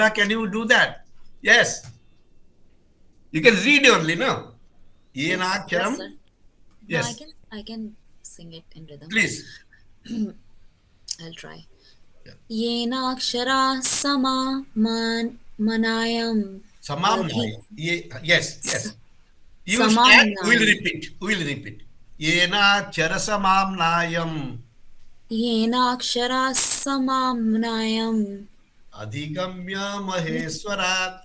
Sandra, can you do that? Yes. You can read only, no? Yes, just Yenaksharam. no, I Yes. can I can sing it in rhythm. Please. I'll try. Yeah. Yenakshara sama manayam Samam adhi Nai. Yes, yes. You start, we'll samamnayam. repeat. We'll repeat. Yena charasamam nayam Yenakshara samamnayam adhigamya maheswarat.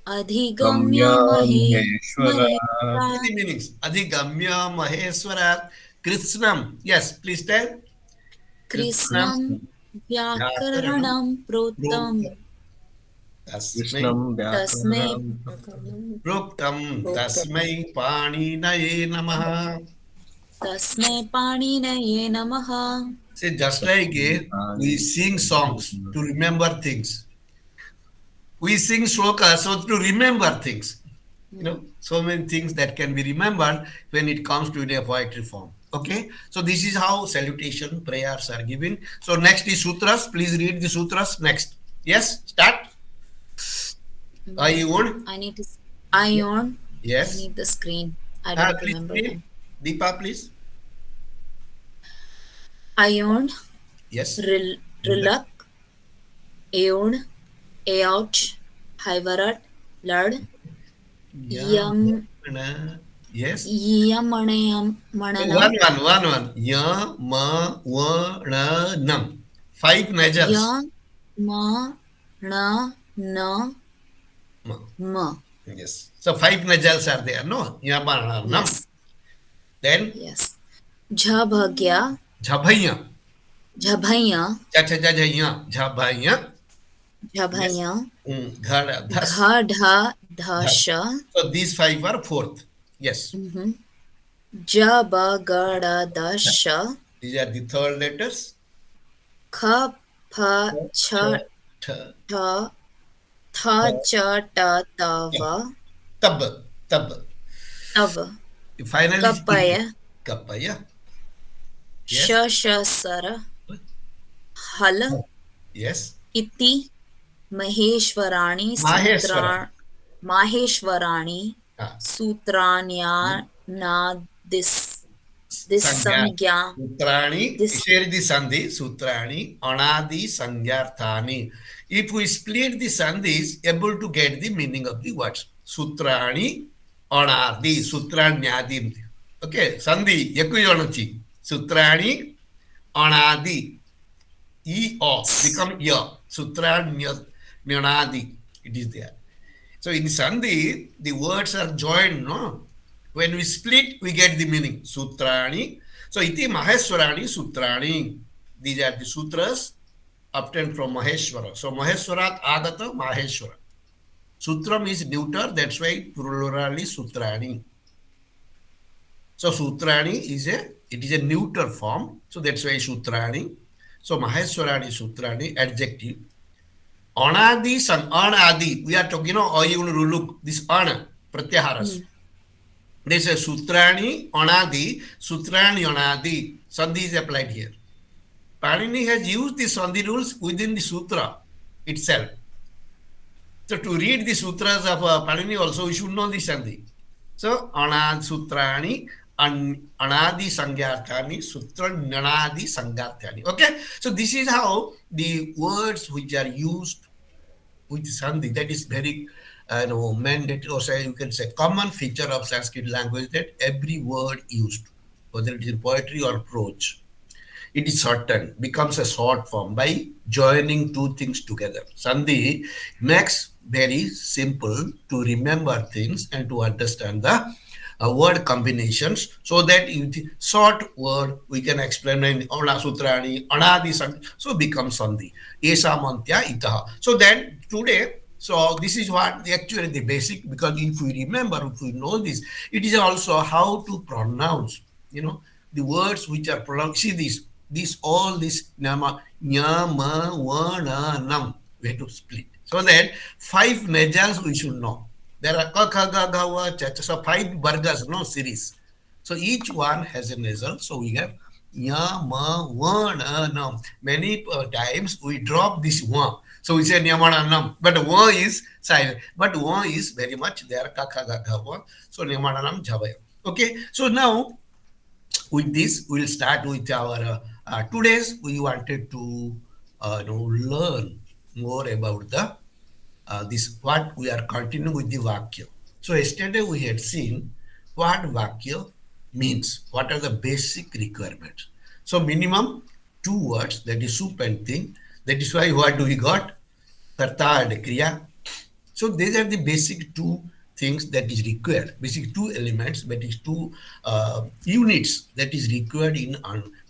adhigamya Gamya Maheshwara. See maheshwarat the meanings. Adhigamya maheswarat. Krishnam. Yes, please tell. Krishnam. krishnam Vyakaranam. vyakaranam protam Proktam. Tasmai. Krishnam tasme Vyakaranam. Proktam. protam Tasmai paninaye namaha. tasme paninaye namaha. See, just like we sing songs to remember things. We sing shlokas so to remember things. So many things that can be remembered when it comes to a poetry form. Okay, so this is how salutation prayers are given. So next is sutras. Please read the sutras next. Yes, start. Are you on? I need to. I on. I Yes. need the screen. I don't Please remember read. them. Deepa, please. I on. Yes. Rilak. Aon. Aouch. Haivarat. Lad. Yeah. Yam. Yes. Yamanayam. One, Mananam. one, one, one. Ya, ma, wa, ra, nam. Five nasals. Ya. Ma. Na. Na. Ma. Ma. Yes. So five nasals are there, no? Ya, ma, ra, nam. Yes. Then Yes. Jhabhagya. jhabhaiya. Jhabhaya. Cha, cha, cha, cha, ya. Jhabhaiya. Yes. Jhabhaya. Ghada, dhas, Ghadha. dhas. Dhasha. So these five are fourth. Yes. Jabagada Dasha. These are the third letters. Kha. Pha. Cha. Cha, tha, Ta. Tha. tha, Cha. Ta. ta. Tava. Tab, tab. Tava. Finally, is iti. Kapaya. Kapaya. Yes. Sha. Sha. Sara. Hal. Yes. Iti. Maheshwarani. Maheswara. Sutra. Maheshwarani. Ah. Sutranya. Na. This Sangya. samgya. Sutrani, This. share the sandhi, sutrani, anadi, sangyarthani. If we split the sandhis, able to get the meaning of the words. Sutrani, anadi, sutranyadi. Okay, sandhi, yakuyonachi. Sutrani, anadi, e o, become ya. Sutranyadi, it is there. So in sandhi, the words are joined, no? When we split, we get the meaning. Sutrani. So iti Maheswarani Sutrani. These are the sutras obtained from Maheshwara. So Maheshwarat Agata Maheshwara. Sutram is neuter, that's why plurally Sutrani. So Sutrani is a neuter form. So that's why Sutrani. So Maheshwarani Sutrani, adjective. Anadi, Anadi. We are talking, look, this Ana, Pratyaharas. There's a Sutrani, Anadi, Sutrani, Anadi. Sandhi is applied here. Panini has used the Sandhi rules within the Sutra itself. So to read the Sutras of Panini also, we should know the Sandhi. So, Anad Sutrani, Anadi Sangyarthani, Sutra Nanadi Sangyarthani. Okay? So this is how the words which are used with Sandhi, that is very mandatory, or say you can say common feature of Sanskrit language, that every word used, whether it is in poetry or prose, it is shortened, becomes a short form by joining two things together. Sandhi makes very simple to remember things and to understand the word combinations, so that in the short word we can explain in Ona Sutrani, Anadi Sandhi, so becomes Sandhi. Esa Mantya Itaha. So then today, so this is what actually the basic, because if we remember, if we know this, it is also how to pronounce, the words which are pronounced. See all this nama, nya, ma, wa, na, nam, we have to split. So that five nasals we should know. There are ka, kha, ga, ga, wa, cha, cha, so five vargas, no series. So each one has a nasal. So we have nya, ma, wa, na, nam. Many times we drop this wa. So we say Nyamananam, but O is silent. But O is very much there, Kaka Gaka O. So Nyamananam Javaya. Okay, so now with this, we'll start with our today's. We wanted to learn more about the this what we are continuing with the Vakya. So yesterday we had seen what Vakya means, what are the basic requirements. So minimum two words, that is soup and thing. That is why what do we got? Karta and Kriya. So these are the basic two things that is required, basic two elements, that is two units that is required in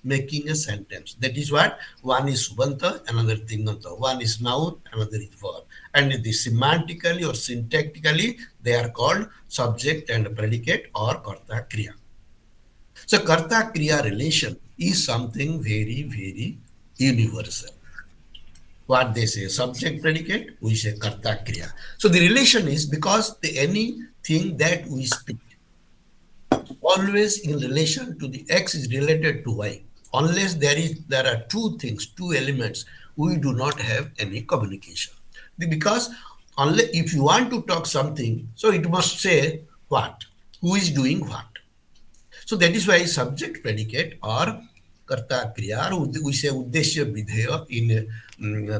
making a sentence. That is what one is subanta, another tinganta. One is noun, another is verb. And the semantically or syntactically, they are called subject and predicate or karta kriya. So karta kriya relation is something very, very universal. What they say, subject predicate, we say karta kriya. So the relation is because anything that we speak always in relation to the x is related to y. Unless there are two things, two elements, we do not have any communication. Because unless if you want to talk something, so it must say what, who is doing what. So that is why subject predicate or karta kriya, or we say uddeshya vidheya in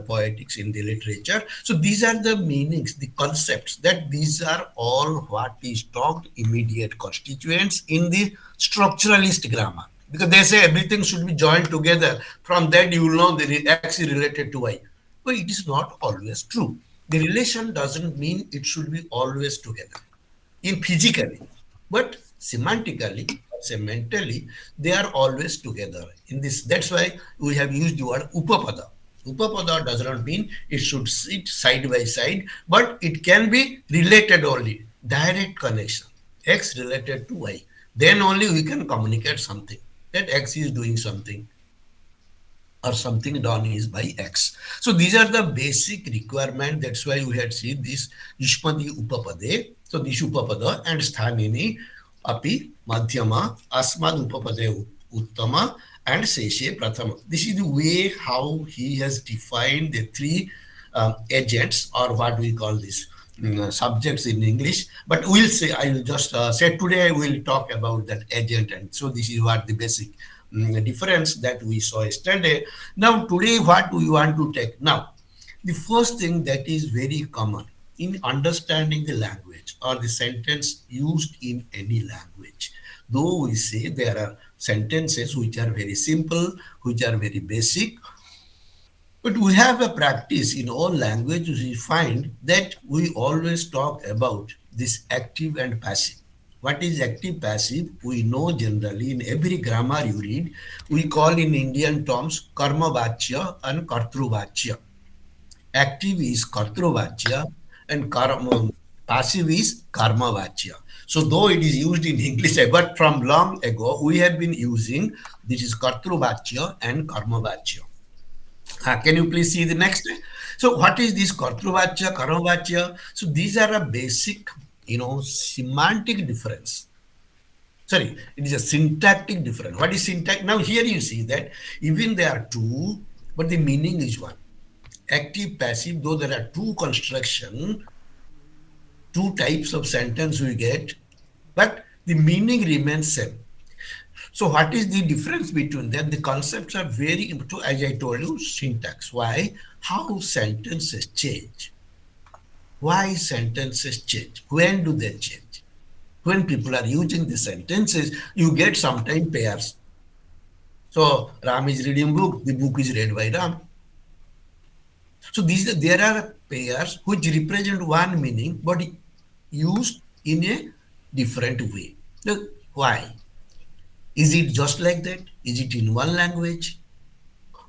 poetics, in the literature. So these are the meanings, the concepts, that these are all what is talked immediate constituents in the structuralist grammar. Because they say everything should be joined together. From that you will know the x is related to y. But it is not always true. The relation doesn't mean it should be always together in physically, but semantically, say mentally, they are always together in this. That's why we have used the word upapada. Upapada does not mean it should sit side by side, but it can be related only, direct connection, x related to y. Then only we can communicate something, that x is doing something or something done is by X. So these are the basic requirement. That's why we had seen this Yushmati Upapade. So this Upapada and Sthanini Api Madhyama Asmad Upapade Uttama and Seshe Prathama. This is the way how he has defined the three agents, or what we call this subjects in English. But we'll say, I will just say today I will talk about that agent. And so this is what the basic difference that we saw yesterday. Now today what we want to take. Now the first thing that is very common in understanding the language or the sentence used in any language, though we say there are sentences which are very simple, which are very basic, but we have a practice in all languages. We find that we always talk about this active and passive. What is active passive? We know generally in every grammar you read, we call in Indian terms karma vachya and kartru vachya. Active is kartru vachya and passive is karma vachya. So though it is used in English, but from long ago we have been using this is kartru vachya and karma vachya. Can you please see the next? So what is this kartruvachya, karamvachya? So these are a basic, semantic difference. Sorry, it is a syntactic difference. What is syntax? Now here you see that even there are two, but the meaning is one. Active, passive, though there are two construction, two types of sentence we get, but the meaning remains same. So what is the difference between them? The concepts are very important, as I told you, syntax. Why? How sentences change. Why sentences change? When do they change? When people are using the sentences, you get sometimes pairs. So Ram is reading book, the book is read by Ram. So there are pairs which represent one meaning, but used in a different way. Now, why? Is it just like that? Is it in one language?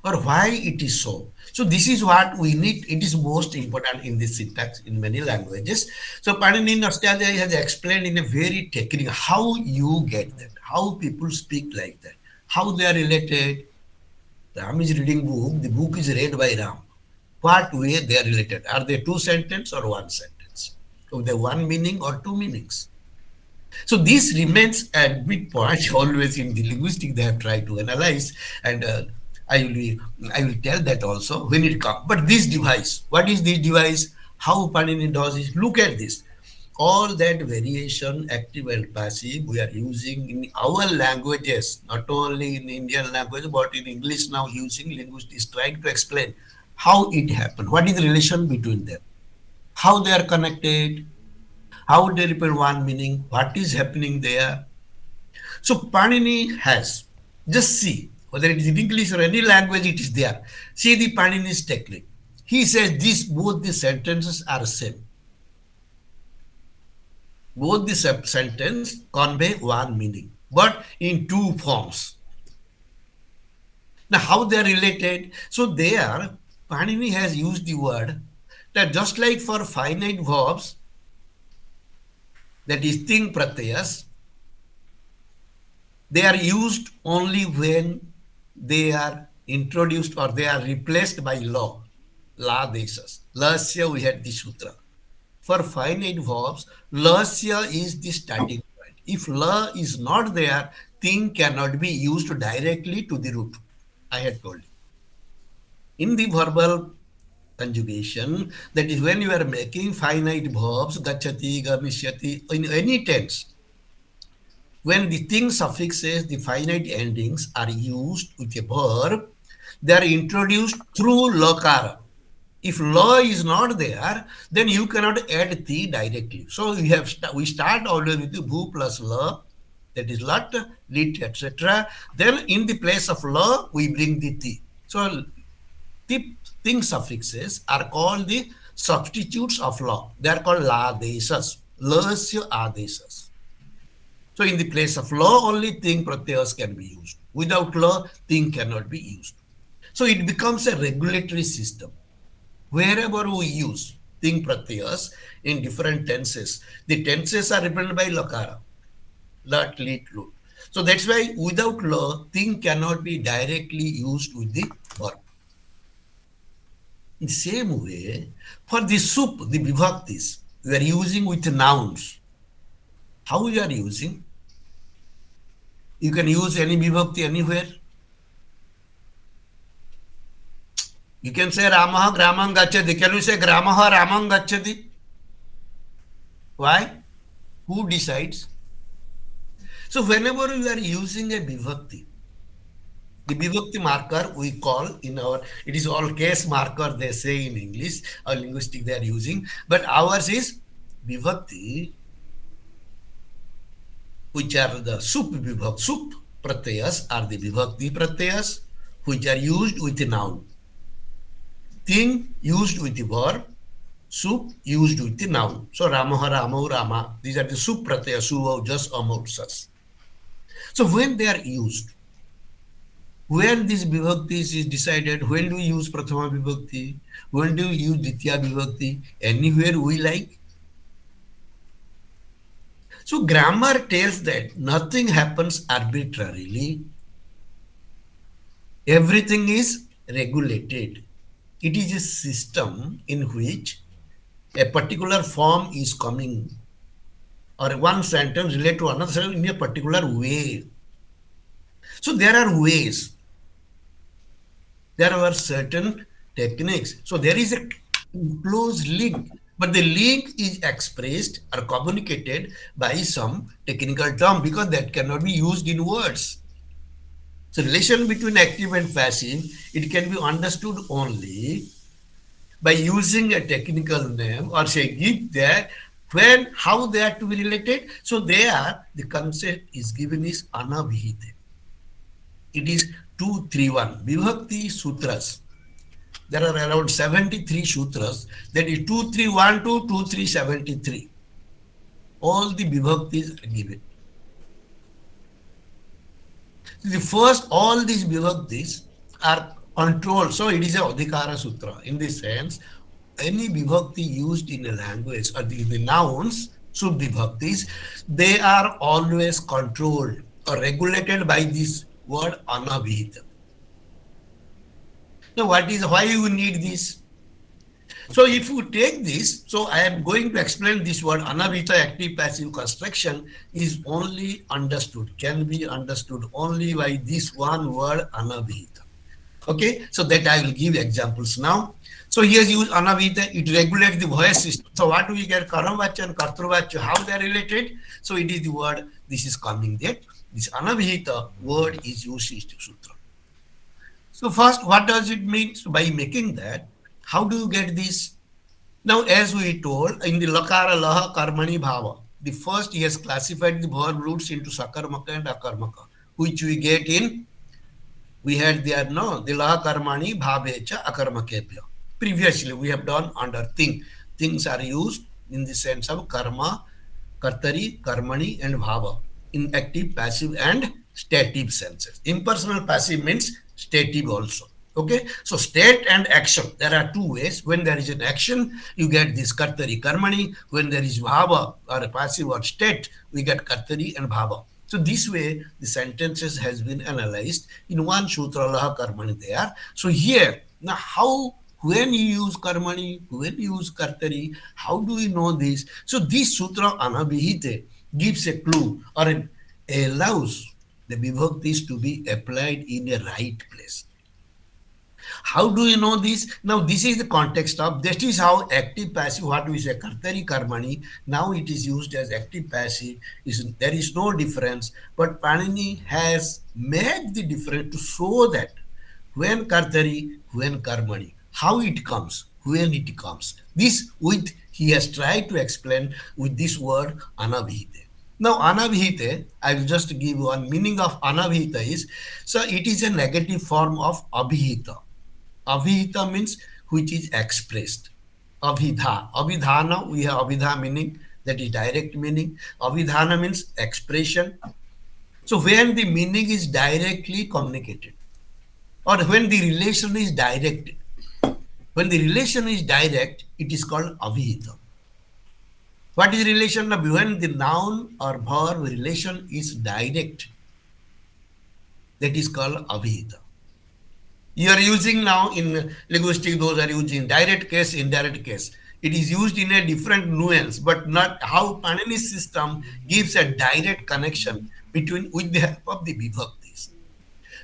Or why it is so? So this is what we need. It is most important in this syntax in many languages. So Paninian Australia has explained in a very technical how you get that, how people speak like that, how they are related. Ram is reading book, the book is read by Ram. What way they are related? Are they two sentences or one sentence? So they one meaning or two meanings? So this remains a big point always in the linguistics they have tried to analyze. And I will be, I will tell that also when it comes. But this device, what is this device? How Panini does is look at this. All that variation, active and passive, we are using in our languages, not only in Indian language, but in English now using linguistics, trying to explain how it happened, what is the relation between them, how they are connected, how they represent one meaning, what is happening there. So Panini has, just see, whether it is in English or any language, it is there. See the Panini's technique. He says these both the sentences are same. Both the sentence convey one meaning, but in two forms. Now, how they are related? So there, Panini has used the word that just like for finite verbs, that is thing pratyas, they are used only when they are introduced or they are replaced by law, la desas. Lasya, we had the sutra. For finite verbs, lasya is the starting point. If la is not there, thing cannot be used directly to the root. I had told you. In the verbal conjugation, that is when you are making finite verbs, gachati, gamishyati, in any tense, when the thing suffixes, the finite endings are used with a verb, they are introduced through lakara. If la is not there, then you cannot add ti directly. So we start always with the bhu plus la, that is lat, lit, etc. Then in the place of la, we bring the ti. So the thing suffixes are called the substitutes of la. They are called la desas, lasya adesas. So in the place of law, only thing pratyas can be used. Without law, thing cannot be used. So it becomes a regulatory system. Wherever we use thing pratyas in different tenses, the tenses are represented by lakara, lat, lit, lut. So that's why without law, thing cannot be directly used with the verb. In the same way, for the sup, the vibhaktis, we are using with nouns. How we are using? You can use any vibhakti anywhere. You can say Ramaha Gramam Gacchati. Can you say Gramaha Ramam Gacchati? Why? Who decides? So whenever you are using a vibhakti, the vibhakti marker we call in our, it is all case marker they say in English or linguistic they are using, but ours is vibhakti, which are the sup vibhakti, sup pratyas are the vibhakti pratyas which are used with the noun. Thing used with the verb, sup used with the noun. So Ramaha, Ramau, Rama, these are the sup pratyas, su, just, amoutsas. So when they are used, when this vibhakti is decided, when do we use prathama vibhakti, when do we use ditya vibhakti, anywhere we like. So grammar tells that nothing happens arbitrarily. Everything is regulated. It is a system in which a particular form is coming or one sentence related to another sentence in a particular way. So there are ways. There are certain techniques. So there is a close link, but the link is expressed or communicated by some technical term because that cannot be used in words. So relation between active and passive, it can be understood only by using a technical name or say give that when how they are to be related. So there the concept is given is anavihite. It is 231 Vibhakti Sutras. There are around 73 sutras. That is 2312 to 2373. All the Vibhaktis are given. The first, all these Vibhaktis are controlled. So it is a Adhikara Sutra. In this sense, any Vibhakti used in a language or the nouns, sub Vibhaktis, they are always controlled or regulated by this word anavihita. Now, why you need this? So, if you take this, so I am going to explain this word anavihita active passive construction is only understood, can be understood only by this one word anavihita. Okay, so that I will give examples now. So here use anavita, it regulates the voice system. So what we get karamvacha and kartruvacha, how they are related? So it is the word, this is coming that this anavihita word is used in sutra. So first, what does it mean? So by making that, how do you get this? Now, as we told in the lakara laha karmani bhava, the first he has classified the verb roots into sakarmaka and akarmaka, which we get in, we had there no the laha karmani bhavecha akarmakebhya. Previously, we have done under thing. Things are used in the sense of karma, kartari, karmani, and bhava in active, passive, and stative senses. Impersonal passive means stative also. Okay, so state and action. There are two ways. When there is an action, you get this kartari, karmani. When there is bhava or passive or state, we get kartari and bhava. So this way, the sentences has been analyzed in one sutra laha karmani there. So here, now how when you use karmani, when you use kartari, how do we know this? So this sutra anabhihite gives a clue or allows the vibhaktis to be applied in a right place. How do you know this? Now, this is the context of that is how active passive, what we say, kartari karmani, now it is used as active passive. There is no difference, but Panini has made the difference to show that when kartari, when karmani, how it comes, when it comes. This with he has tried to explain with this word anavihite. Now, anavihite, I will just give one meaning of anavihita is, so it is a negative form of abhihita. Avihita means which is expressed. Avidha. Avidhana, we have avidha meaning, that is direct meaning. Avidhana means expression. So when the meaning is directly communicated, or when the relation is directed, when the relation is direct, it is called avihita. What is relation? When the noun or verb relation is direct, that is called avihita. You are using now in linguistics, those are using direct case, indirect case. It is used in a different nuance, but not how Panini's system gives a direct connection between with the help of the vibhaktis.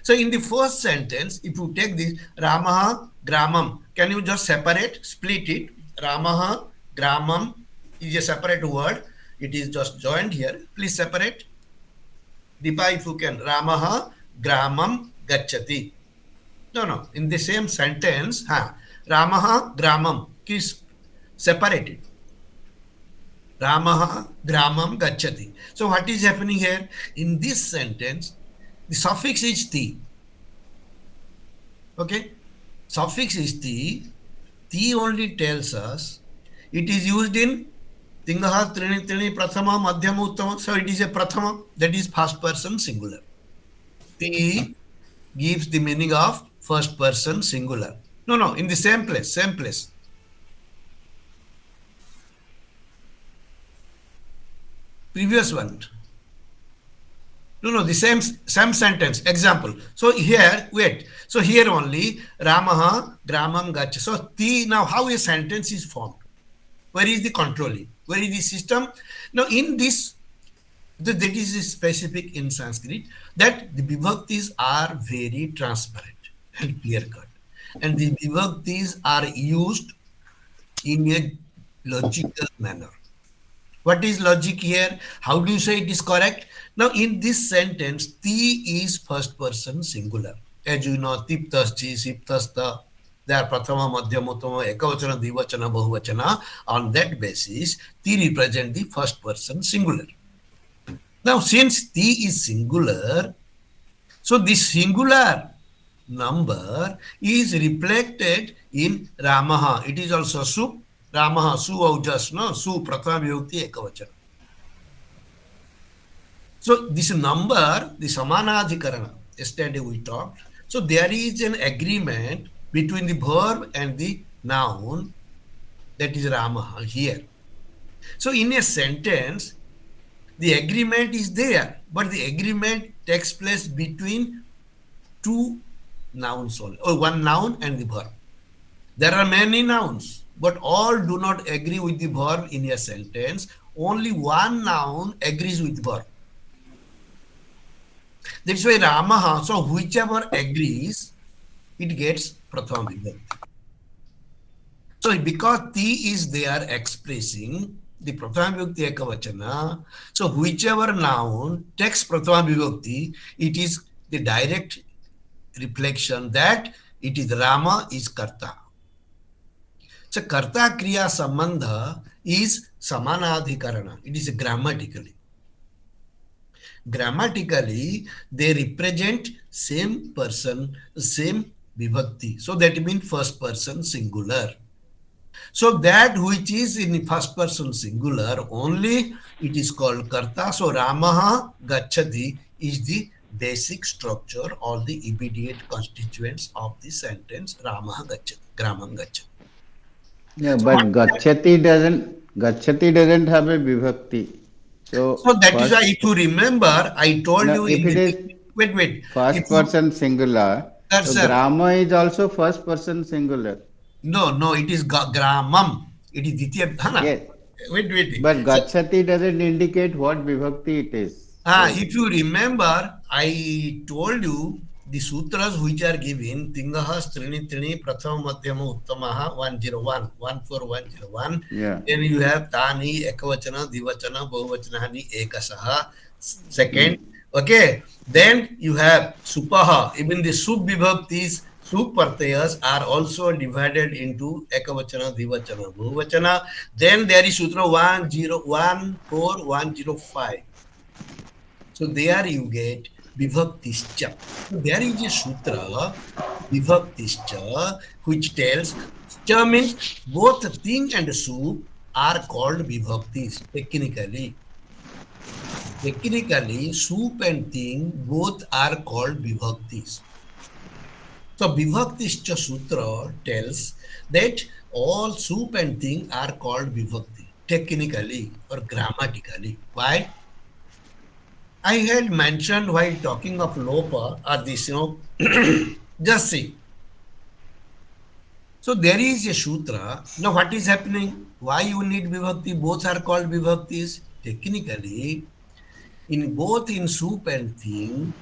So in the first sentence, if you take this Ramaha Gramam, can you just separate, split it? Ramaha Gramam is a separate word. It is just joined here. Please separate. Deepa, if you can. Ramaha Gramam Gachati. No. In the same sentence, Ramaha Gramam is separated. Ramaha Gramam Gachati. So what is happening here? In this sentence, the suffix is ti. Okay? Suffix is ti. Ti only tells us it is used in Tingaha, Trini, Trini, Prathama, Madhyama, Uttama. So it is a Prathama, that is first person singular. Ti gives the meaning of first person singular. No, in the same place, same place. Previous one. No, the same sentence. Example. So here, wait. So here only, Ramaha, Gramam, Gacha. So now how a sentence is formed? Where is the controlling? Where is the system? Now in this, that is specific in Sanskrit, that the vibhaktis are very transparent and clear cut. And the vibhaktis are used in a logical manner. What is logic here? How do you say it is correct? Now in this sentence, ti is first person singular. As you know, tiptaschi, siptasta, they are prathama, madhyama, uttama, ekavachana, dvivachana, bahuvachana. On that basis, ti represent the first person singular. Now since ti is singular, so this singular number is reflected in Ramaha. It is also su, Ramaha, su aujas, no, su prathama vibhakti ekavachana. So this number, the samanadhikarana, yesterday we talked. So there is an agreement between the verb and the noun, that is Ramaha here. So in a sentence, the agreement is there, but the agreement takes place between two nouns only, or one noun and the verb. There are many nouns, but all do not agree with the verb in a sentence. Only one noun agrees with the verb. That's why Ramaha, so whichever agrees, it gets Prathama Vibhakti. So because Ti is there expressing the Prathama Vibhakti Ekavachana, so whichever noun takes Prathama Vibhakti, it is the direct reflection that it is Rama is Karta. So Karta Kriya Sambandha is Samanadhikarana. It is grammatically. Grammatically, they represent same person, same vibhakti. So that means first person singular. So that which is in first person singular, only it is called karta. So Ramaha Gachati is the basic structure or the immediate constituents of the sentence Ramaha Gachati, Gramam Gachati. Yeah, So what but Gachati doesn't have a vibhakti. so So that is why first, if you remember, I told now you if in it the is beginning, wait. If first you person singular, so sir, grama is also first person singular. no, it is Gramam. It is Ditya Dhana. Yes, Wait. but So Gachati doesn't indicate what vibhakti it is. So if you remember, I told you the sutras which are given, Tingaha, Strini, Trini, Prathama, Madhyama, Uttamaha, 101, 14101. yeah. Then you have Tani, Ekavachana, Divachana, Bahuvachanahani, Ekasaha. Second, Hmm. okay. Then you have Supaha. Even the Sub-vibhaktis, Sub-partayas are also divided into Ekavachana, Divachana, Bahuvachana. Then there is Sutra 1014105. So there you get Vibhaktischa. So there is a sutra, Vibhaktischa, which tells cha means both thing and soup are called Vibhaktis technically. Technically, soup and thing both are called Vibhaktis. So Vibhaktischa Sutra tells that all soup and thing are called Vibhakti technically or grammatically. Why? I had mentioned while talking of Lopa or this, just see. So there is a sutra. Now what is happening? Why you need vibhakti? Both are called vibhaktis. Technically, in both in soup and thing,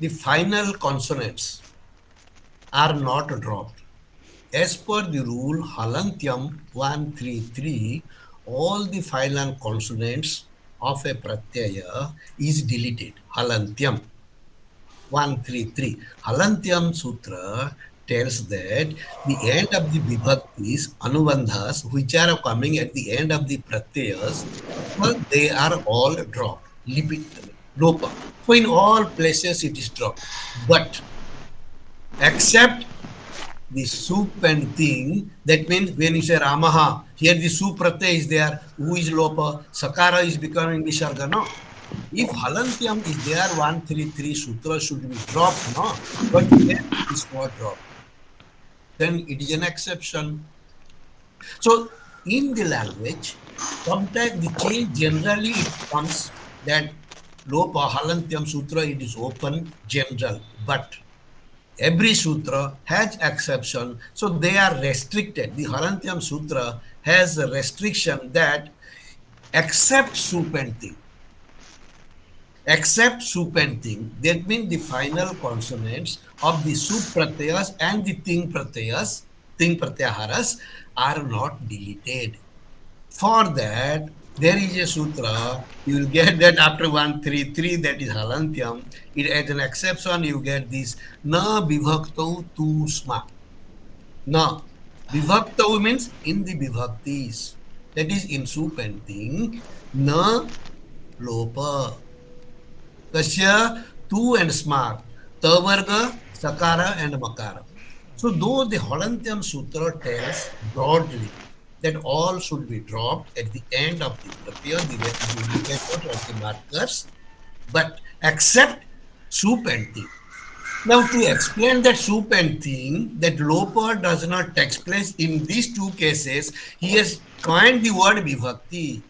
the final consonants are not dropped. As per the rule Halantyam 133, all the final consonants of a pratyaya is deleted. Halantyam. 133. Halantyam Sutra tells that the end of the vibhaktis, anubandhas, which are coming at the end of the pratyayas, well, they are all dropped. Lopa. So in all places it is dropped. But except the soup and thing, that means when you say Ramaha, here the soup pratyaya is there, who is Lopa, Sakara is becoming Visarga, no? If Halantyam is there, 133 sutra should be dropped, no? But here it is not dropped. Then it is an exception. So in the language, sometimes the change generally it comes that Lopa Halantyam Sutra, it is open general, but every sutra has exception, so they are restricted. The Halantyam Sutra has a restriction that except soup and thing. Except soup and thing. That means the final consonants of the soup pratyayas and the thing pratyaharas are not deleted. For that, there is a sutra. You will get that after 133, that is Halantyam. It as an exception, you get this na vibhaktau tu sma. Na vibhaktau means in the vibhaktis. That is in soup and thing. Na lopa. Kasya, tu and smart, tavarga, sakara and makara. So though the Holantyam Sutra tells broadly that all should be dropped at the end of the pratyaya, the indicators or the markers, but except soup and thing. Now to explain that soup and thing, that lopa does not take place in these two cases, he has coined the word vibhakti.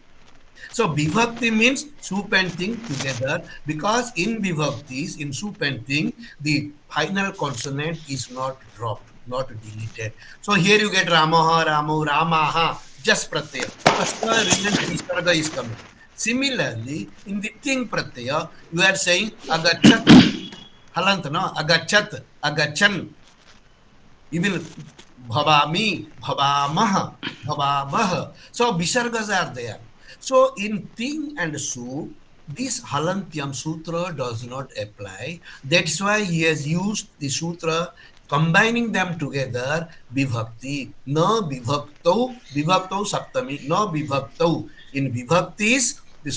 So Vibhakti means soup and thing together, because in Vibhaktis, in soup and thing, the final consonant is not dropped, not deleted. So here you get Ramaha, Ramo, Ramaha, just Pratyaya. Because the Visarga is coming. Similarly, in the thing Pratyaya, you are saying Agachat, Halant, no? Agachat, Agachan. You will bhavami, bhavamah, bhavamah. So visargas are there. So in ting and su, this halantyam sutra does not apply. That's why he has used the sutra combining them together, vibhakti. Na vibhaktau saptami, na vibhaktau. In vibhaktis, the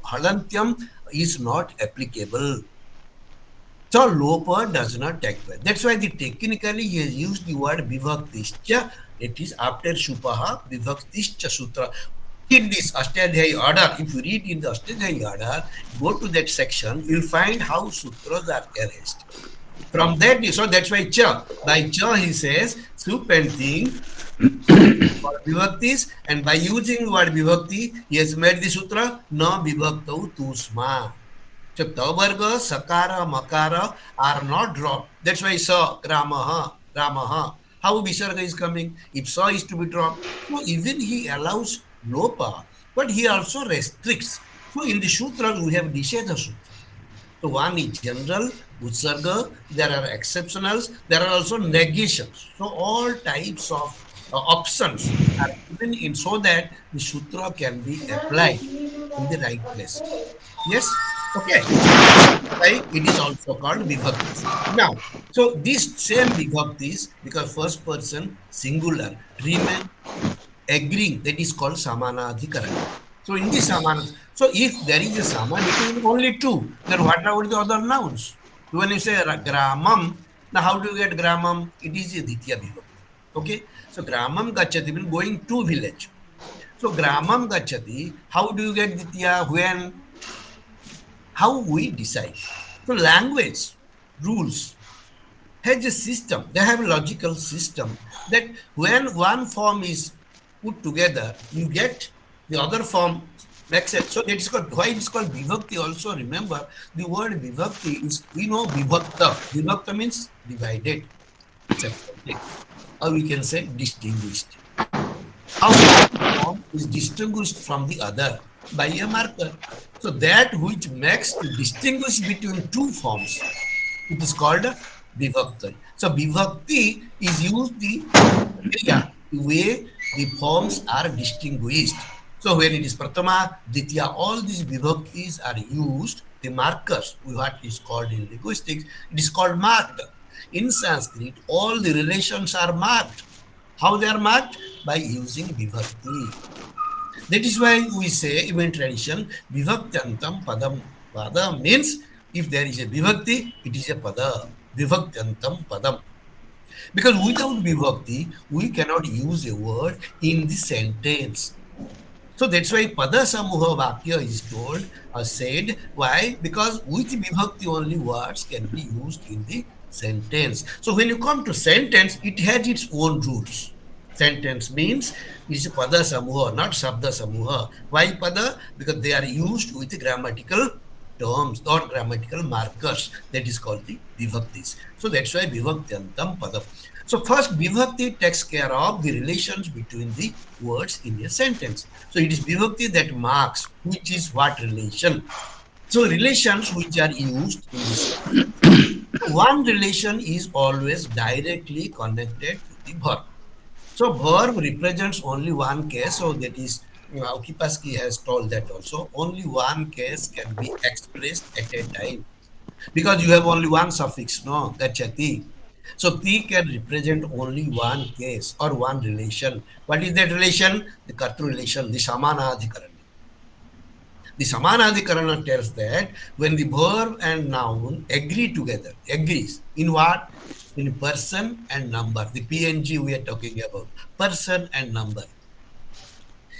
halantyam is not applicable. So lopa does not take place. That's why the technically he has used the word vibhaktischa. It is after Shupaha vibhaktischa sutra. Read this Ashtadhyayi order. If you read in the Ashtadhyayi order, go to that section, you'll find how sutras are arranged. From that, so that's why cha. By cha he says sup and thing for vibhaktis, and by using the word vibhakti, he has made the sutra na vibhaktau tusma. So tavarga, sakara, makara are not dropped. That's why sa, gramaha, ramaha. How visarga is coming? If sa is to be dropped. So even he allows lopa, but he also restricts. So in the sutras we have Nishedha Sutra. So one is general, utsarga, there are exceptionals, there are also negations. So all types of options are given in so that the sutra can be applied in the right place. Yes? Okay. So that's why it is also called vibhaktis. Now, so these same vibhaktis, because first person singular, remain agreeing, that is called samanadhikarana. So in the samana, so if there is a sama between only two, then what about the other nouns? When you say gramam, now how do you get gramam? It is a ditya vibhakti. Okay, so gramam gachati means going to village. So gramam gachati, how do you get ditya? When, how we decide. So language, rules, has a system. They have a logical system that when one form is put together, you get the other form makes it. So it's called, why it's called vibhakti also. Remember, the word vibhakti is, we know vibhakta. Vibhakta means divided, separated. Or we can say distinguished. How one form is distinguished from the other by a marker. So that which makes to distinguish between two forms, it is called vibhakti. So vibhakti is used the way the forms are distinguished. So when it is pratama, ditya, all these vibhaktis are used, the markers, what is called in linguistics, it is called marked. In Sanskrit, all the relations are marked. How they are marked? By using vibhakti. That is why we say, even in tradition, vibhaktantam padam. Pada means if there is a vibhakti, it is a pada. Vibhaktantam padam. Because without vibhakti, we cannot use a word in the sentence. So that's why pada samuha vakya is told or said. Why? Because with vibhakti only words can be used in the sentence. So when you come to sentence, it has its own rules. Sentence means it is pada samuha, not sabda samuha. Why pada? Because they are used with grammatical terms or grammatical markers. That is called the vibhaktis. So that's why vibhaktantam padam. So first vibhakti takes care of the relations between the words in a sentence. So it is vibhakti that marks which is what relation. So relations which are used in this sentence. One relation is always directly connected to the verb. So verb represents only one case. So that is, Kipaski has told that also. Only one case can be expressed at a time. Because you have only one suffix, no, gachati. So ti can represent only one case or one relation. What is that relation? The kartru relation, the samanadhikarana. The samanadhikarana tells that when the verb and noun agree together, agrees in what? In person and number. The PNG we are talking about. Person and number.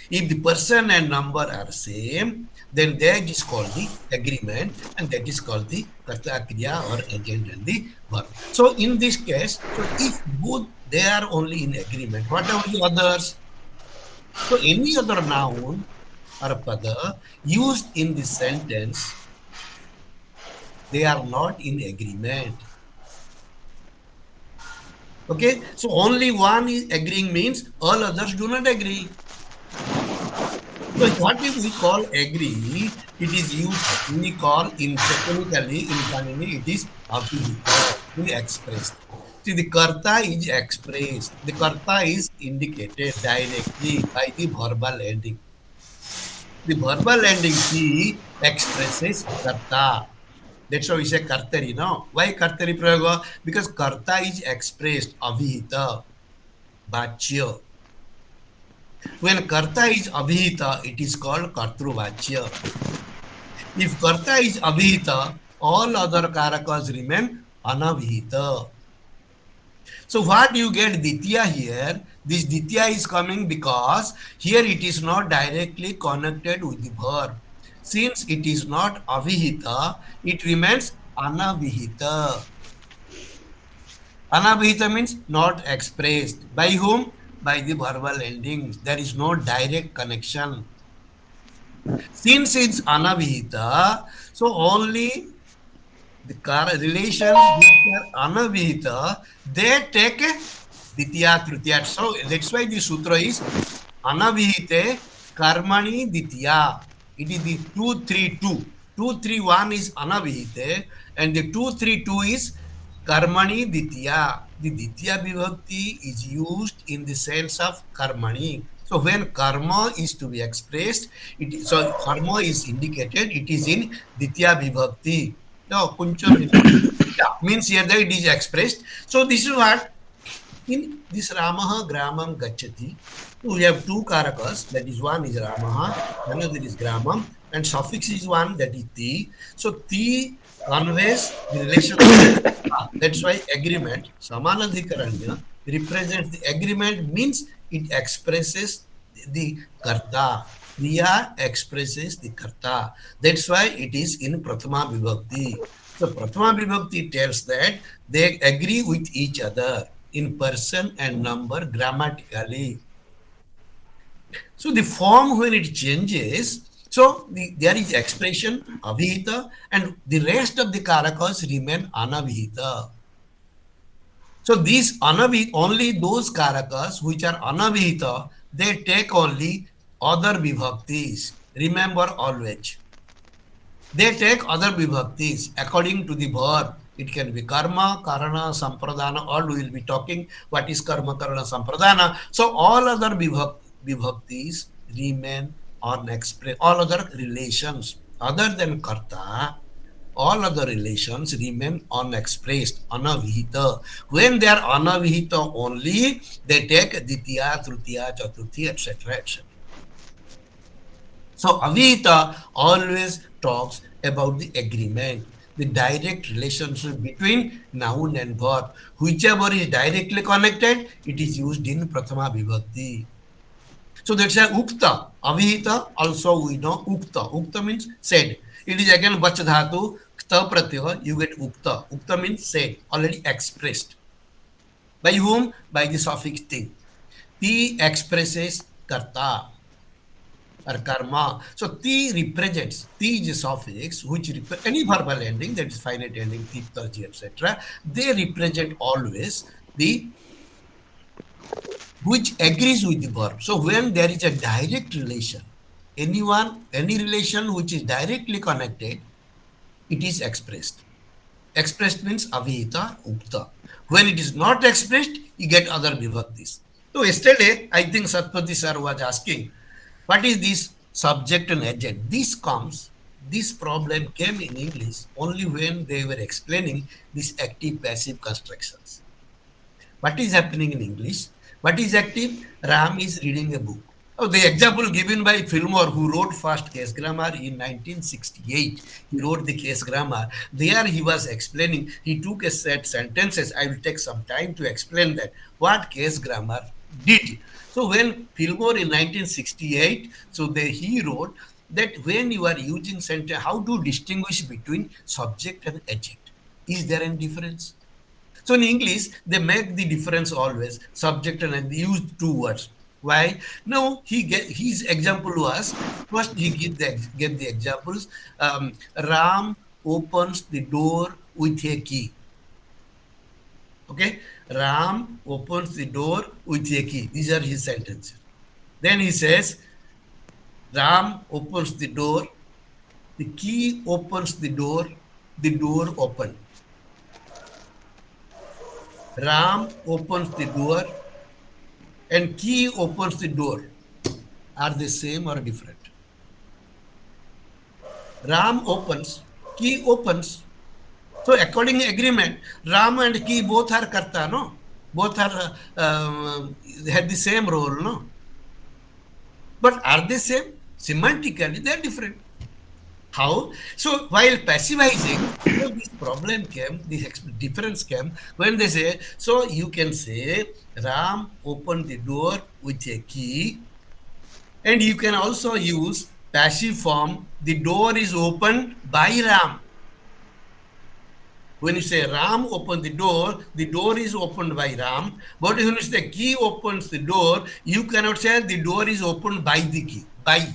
If the person and number are same, then that is called the agreement, and that is called the karta kriya or agent and the verb. So in this case, so if both they are only in agreement, what are the others? So any other noun or pada used in the sentence, they are not in agreement. Okay, so only one is agreeing means all others do not agree. So what if we call agree, it is used, we call in technically in Panini, it is abhihita, to be expressed. See, the karta is expressed. The karta is indicated directly by the verbal ending. The verbal ending T expresses karta. That's why we say kartari, no? Why kartari prayoga? Because karta is expressed avihita, bachya. When karta is avihita, it is called kartruvachya. If karta is avihita, all other karakas remain anavihita. So what you get ditya here, this ditya is coming because here it is not directly connected with the verb. Since it is not avihita, it remains anavihita. Anavihita means not expressed. By whom? By the verbal endings. There is no direct connection. Since it's anavihita, so only the relations which are anavihita, they take a ditya tritiya. So that's why the sutra is anavihite karmani ditya. It is the 232. 231 is anavihite and the 232 is karmani ditya. The ditya vibhakti is used in the sense of karmani. So when karma is to be expressed, so karma is indicated, it is in ditya vibhakti. No, kuncham yeah, means here that it is expressed. So this is what in this Ramaha Gramam Gachati. We have two karakas, that is one is Ramaha, another is Gramam, and suffix is one, that is Ti. So Ti conveys the relation of that's why agreement, Samanadhikaranya, represents the agreement means it expresses the karta. Kriya expresses the karta. That's why it is in Prathama Vibhakti. So Prathama Vibhakti tells that they agree with each other in person and number grammatically. So the form when it changes, so there is expression avihita and the rest of the karakas remain anavihita. So these anavihita, only those karakas which are anavihita, they take only other vibhaktis. Remember always. They take other vibhaktis according to the verb. It can be karma, karana, sampradana, all we will be talking what is karma, karana, sampradana. So all other vibhaktis remain unexpressed. All other relations other than karta, all other relations remain unexpressed, anavihita. When they are anavihita only, they take ditya, tritiya, chaturthi, etc. etc. So avihita always talks about the agreement, the direct relationship between noun and verb. Whichever is directly connected, it is used in Prathama Vibhakti. So that's why ukta, avihita, also we know ukta. Ukta means said. It is again vach dhatu, kta pratyaya, you get ukta. Ukta means said, already expressed. By whom? By the suffix ti. Ti expresses karta or karma. So ti represents, ti is a suffix which any verbal ending, that is finite ending, ti, taji, etc. They represent always the which agrees with the verb. So when there is a direct relation, any relation which is directly connected, it is expressed. Expressed means avihita, ukta. When it is not expressed, you get other vibhaktis. So yesterday, I think Satpati sir was asking, what is this subject and agent? This problem came in English only when they were explaining these active passive constructions. What is happening in English? What is active? Ram is reading a book. Oh, the example given by Fillmore, who wrote first case grammar in 1968, he wrote the case grammar. There he was explaining, he took a set sentences. I will take some time to explain that, what case grammar did. So when Fillmore in 1968, so he wrote that when you are using sentence, how to distinguish between subject and adjective? Is there any difference? So in English, they make the difference always, subject and they use two words. Why? No, his example was, first he gave the examples. Ram opens the door with a key. Okay? Ram opens the door with a key. These are his sentences. Then he says, Ram opens the door, the key opens the door opened. Ram opens the door and key opens the door. Are they same or different? Ram opens, key opens. So according to agreement, Ram and key both are karta, no? Both are had the same role, no? But are they same? Semantically, they are different. How? So while passivizing, this problem came, this difference came when they say, so you can say Ram opened the door with a key, and you can also use passive form, the door is opened by Ram. When you say Ram opened the door is opened by Ram. But when you say key opens the door, you cannot say the door is opened by the key. By.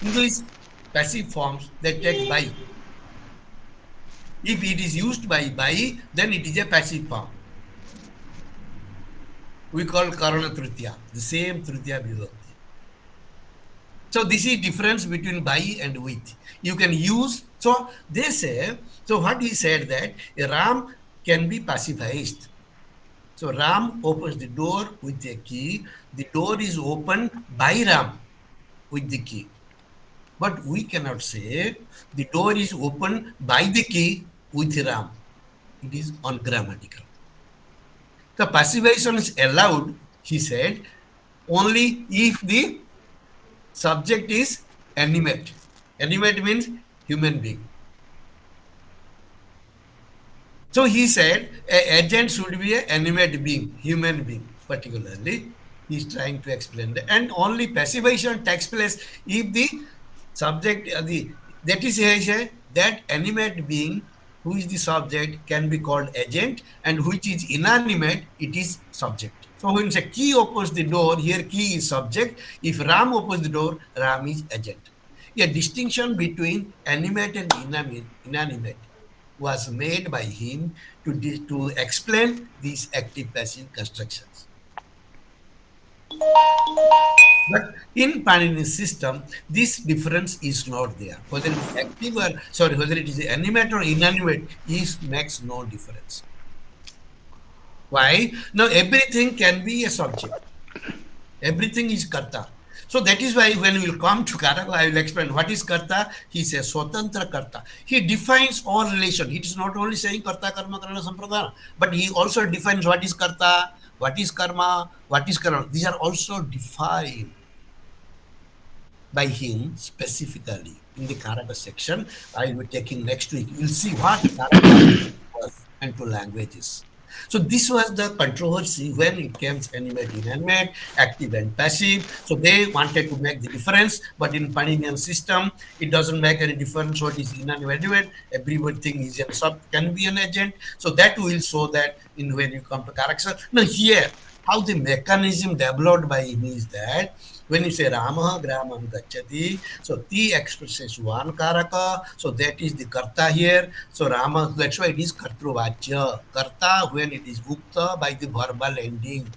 English passive forms that take by. If it is used by, then it is a passive form. We call Karana Tritiya, the same Tritiya Vibhakti. So this is difference between by and with. You can use, so they say, so what he said that Ram can be passivized. So Ram opens the door with a key. The door is opened by Ram with the key. But we cannot say the door is opened by the key with Ram. It is ungrammatical. The passivization is allowed, he said, only if the subject is animate. Animate means human being. So he said an agent should be an animate being, human being particularly. He is trying to explain that. And only passivization takes place if the subject, that is that animate being who is the subject can be called agent, and which is inanimate, it is subject. So when say key opens the door, here key is subject. If Ram opens the door, Ram is agent. A distinction between animate and inanimate was made by him to explain these active-passive constructions. But in Paninian system, this difference is not there. Whether it is active or whether it is animate or inanimate, makes no difference. Why? Now everything can be a subject. Everything is karta. So that is why when we will come to Karaka, I will explain what is karta. He says swatantra karta. He defines all relation. It is not only saying karta, karma, karana, sampradana, but he also defines what is karta, what is karma, what is karana. These are also defined by him specifically in the Karaka section. I will be taking next week. You will see what Karaka was and to languages. So this was the controversy when it came to animate, inanimate, active and passive. So they wanted to make the difference, but in Paninian system, it doesn't make any difference what is inanimate. Everything is can be an agent. So that will show that in when you come to character. Now here, how the mechanism developed by him is that when you say Rama Gramam Gachati, so Ti expresses one karaka, so that is the karta here. So Rama, that's why it is Kartruvachya. Karta when it is Gupta by the verbal ending.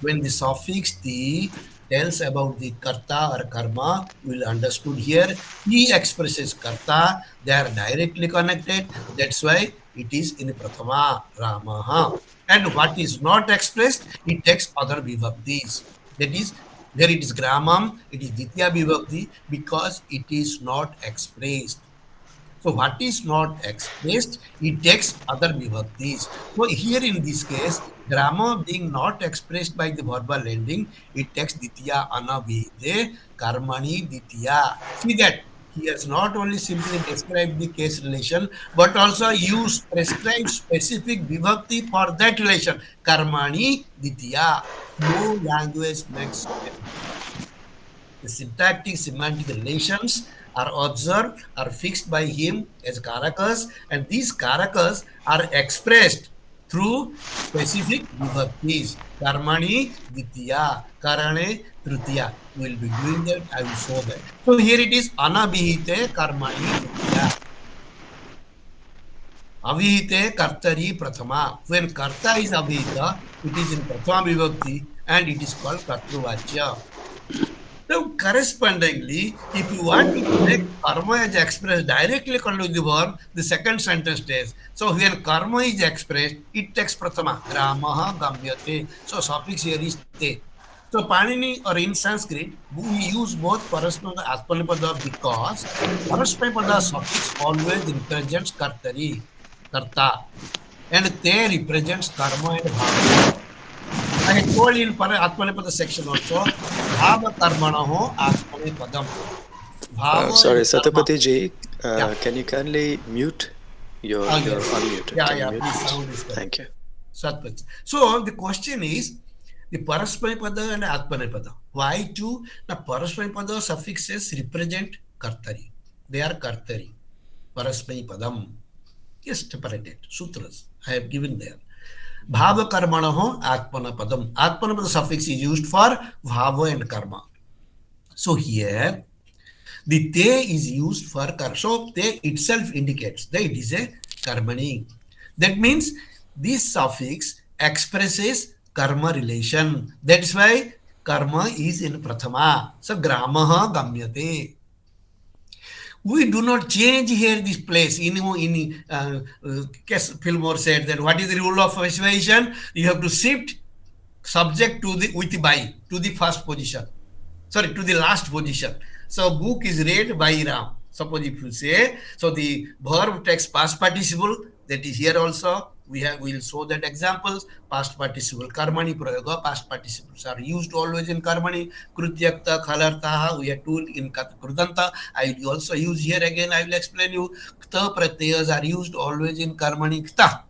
When the suffix Ti tells about the karta or karma, we will understood here. Ti expresses karta, they are directly connected. That's why it is in Prathama, Ramaha. And what is not expressed, it takes other vibhaktis. That is, where it is gramam, it is ditya vibhakti because it is not expressed. So what is not expressed, it takes other vibhaktis. So here in this case, grammar being not expressed by the verbal ending, it takes ditya anavide karmani ditya. See that he has not only simply described the case relation, but also used prescribed specific vibhakti for that relation. Karmani ditya. No language makes the syntactic semantic relations are observed, are fixed by him as karakas, and these karakas are expressed through specific vibhaktis. Karmani ditya, karane tritiya. We will be doing that, I will show that. So here it is anabhite karmani ditya. Avihite kartari prathama. When karta is avihita, it is in prathama vibhakti and it is called kartruvachya. So correspondingly, if you want to make karma is expressed directly connected with the verb, the second sentence stays. So when karma is expressed, it takes prathama. Gramaha gamyate. So suffix here is te. So Panini or in Sanskrit, we use both paraspada and atmanipada because paraspada suffix always represents kartari, karta, and te represents karma and bhava. I had told in Atmanepada section also, Bhava Karmanaho Atmanepadam. Bhava Sorry, and Karma. Satapati ji, Yeah. can you kindly mute? Oh, You're yes. unmuted. Yeah, Can you yeah. mute, Please, please? sound is correct. Thank you. Satpach. So the question is the Parasmaipada and Atmanepada. Why two? The Parasmaipada suffixes represent Kartari. They are Kartari. Parasmaipadam. Yes, separated. Sutras. I have given there. Bhava Karmanaho Atmanapadam. Atmanapada suffix is used for Bhava and Karma. So here the te is used for karma. So te itself indicates that it is a karmani. That means this suffix expresses karma relation. That's why karma is in prathama. So gramaha gamyate. We do not change here this place. Fillmore said that what is the rule of persuasion? You have to shift subject to the with the by to the first position. Sorry, to the last position. So book is read by Ram. Suppose if you say, so the verb takes past participle, that is here also. We will show that examples. Past participle, karmani prayoga, past participles are used always in karmani. Krutyakta, khalartaha, we have two in krudanta. I will also use here again, I will explain you. Kta pratyayas are used always in karmani kta.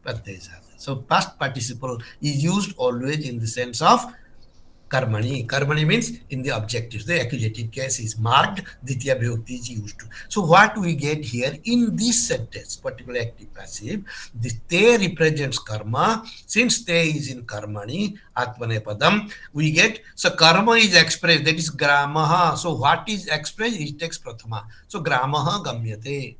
Pratyayas. So past participle is used always in the sense of karmani. Karmani means in the objective. The accusative case is marked. Ditya vibhakti is used to. So what we get here in this sentence, particularly active passive, the te represents karma. Since te is in karmani, atmanepadam, we get, so karma is expressed, that is gramaha. So what is expressed? It takes prathama. So gramaha gamyate.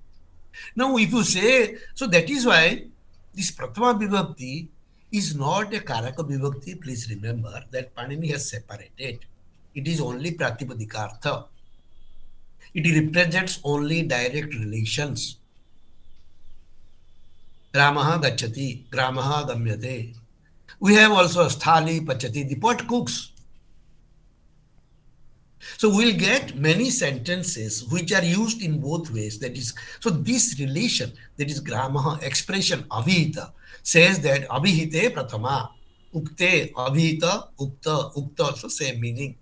Now if you say, so that is why this prathama vibhakti is not a karaka vibhakti. Please remember that Panini has separated. It is only pratipadika. It represents only direct relations. Ramaha gachati, gramaha gamyate. We have also sthali pachati, the pot cooks. So we'll get many sentences which are used in both ways. That is, so this relation, that is gramaha expression avihita, says that abhihite prathama, ukte abhita, ukta also same meaning.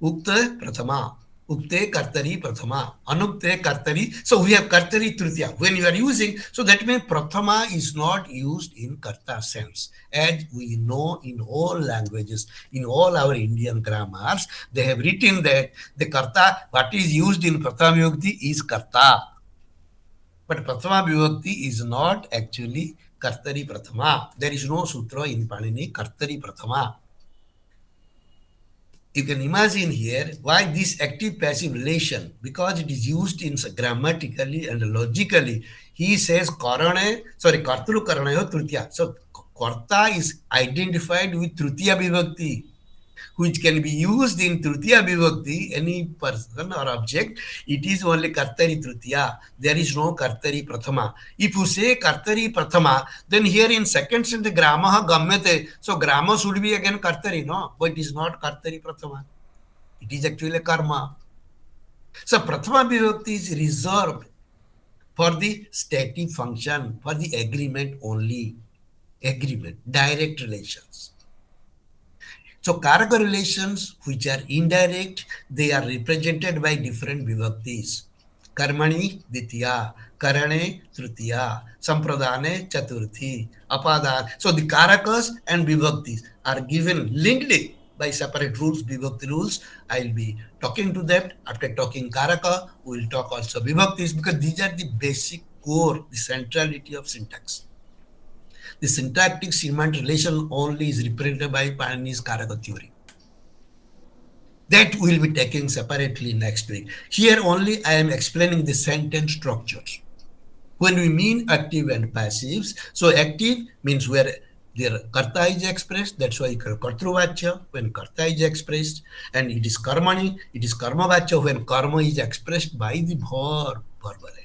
Ukta prathama, ukte kartari prathama, anukte kartari. So we have kartari tritiya. When you are using, so that means prathama is not used in karta sense. As we know in all languages, in all our Indian grammars, they have written that the karta, what is used in prathama vibhakti is karta. But prathama vibhakti is not actually kartari prathama. There is no sutra in Panini kartari prathama. You can imagine here why this active passive relation, because it is used in grammatically and logically. He says karane, sorry, kartru karanayo tritiya. So karta is identified with tritiya vibhakti, which can be used in tritiya vibhakti, any person or object. It is only kartari tritiya. There is no kartari prathama. If you say kartari prathama, then here in second sentence gramaha gamyate. So grama should be again kartari, no? But it is not kartari prathama. It is actually karma. So prathama vibhakti is reserved for the stative function, for the agreement only. Agreement, direct relations. So karaka relations which are indirect, they are represented by different vibhaktis. Karmani ditya, karane tritiya, sampradane chaturthi, apadan. So the karakas and vibhaktis are given linked by separate rules, vibhakti rules. I'll be talking to them. After talking karaka, we will talk also vibhaktis because these are the basic core, the centrality of syntax. The syntactic semantic relation only is represented by Panini's Karaka theory. That we'll be taking separately next week. Here only I am explaining the sentence structures. When we mean active and passives, so active means where Their karta is expressed, that's why kartruvachya when karta is expressed, and it is karmani, it is karmavachya when karma is expressed by the verbal ending.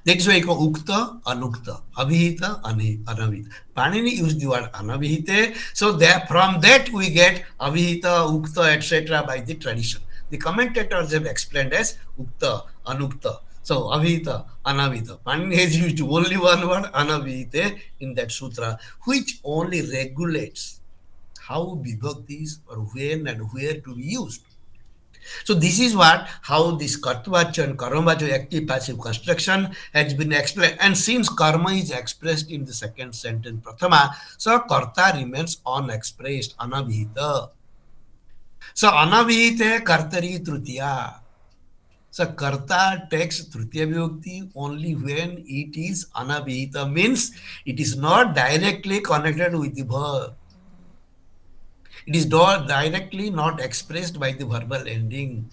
That's why ukta, anukta, avihita, anavihita. Panini used the word anavihite, so there, from that we get avihita, ukta, etc. by the tradition. The commentators have explained as ukta, anukta. So avihita, anavihita. Panini has used only one word, anavihite, in that sutra, which only regulates how vibhaktis or when and where to be used. So this is what how this kartvacha and karmavacha active passive construction has been explained. And since karma is expressed in the second sentence prathama, so karta remains unexpressed, anavihita. So anavihite kartari trutiya. So karta takes tritiya vibhakti only when it is anavihita, means it is not directly connected with the verb. It is directly not expressed by the verbal ending.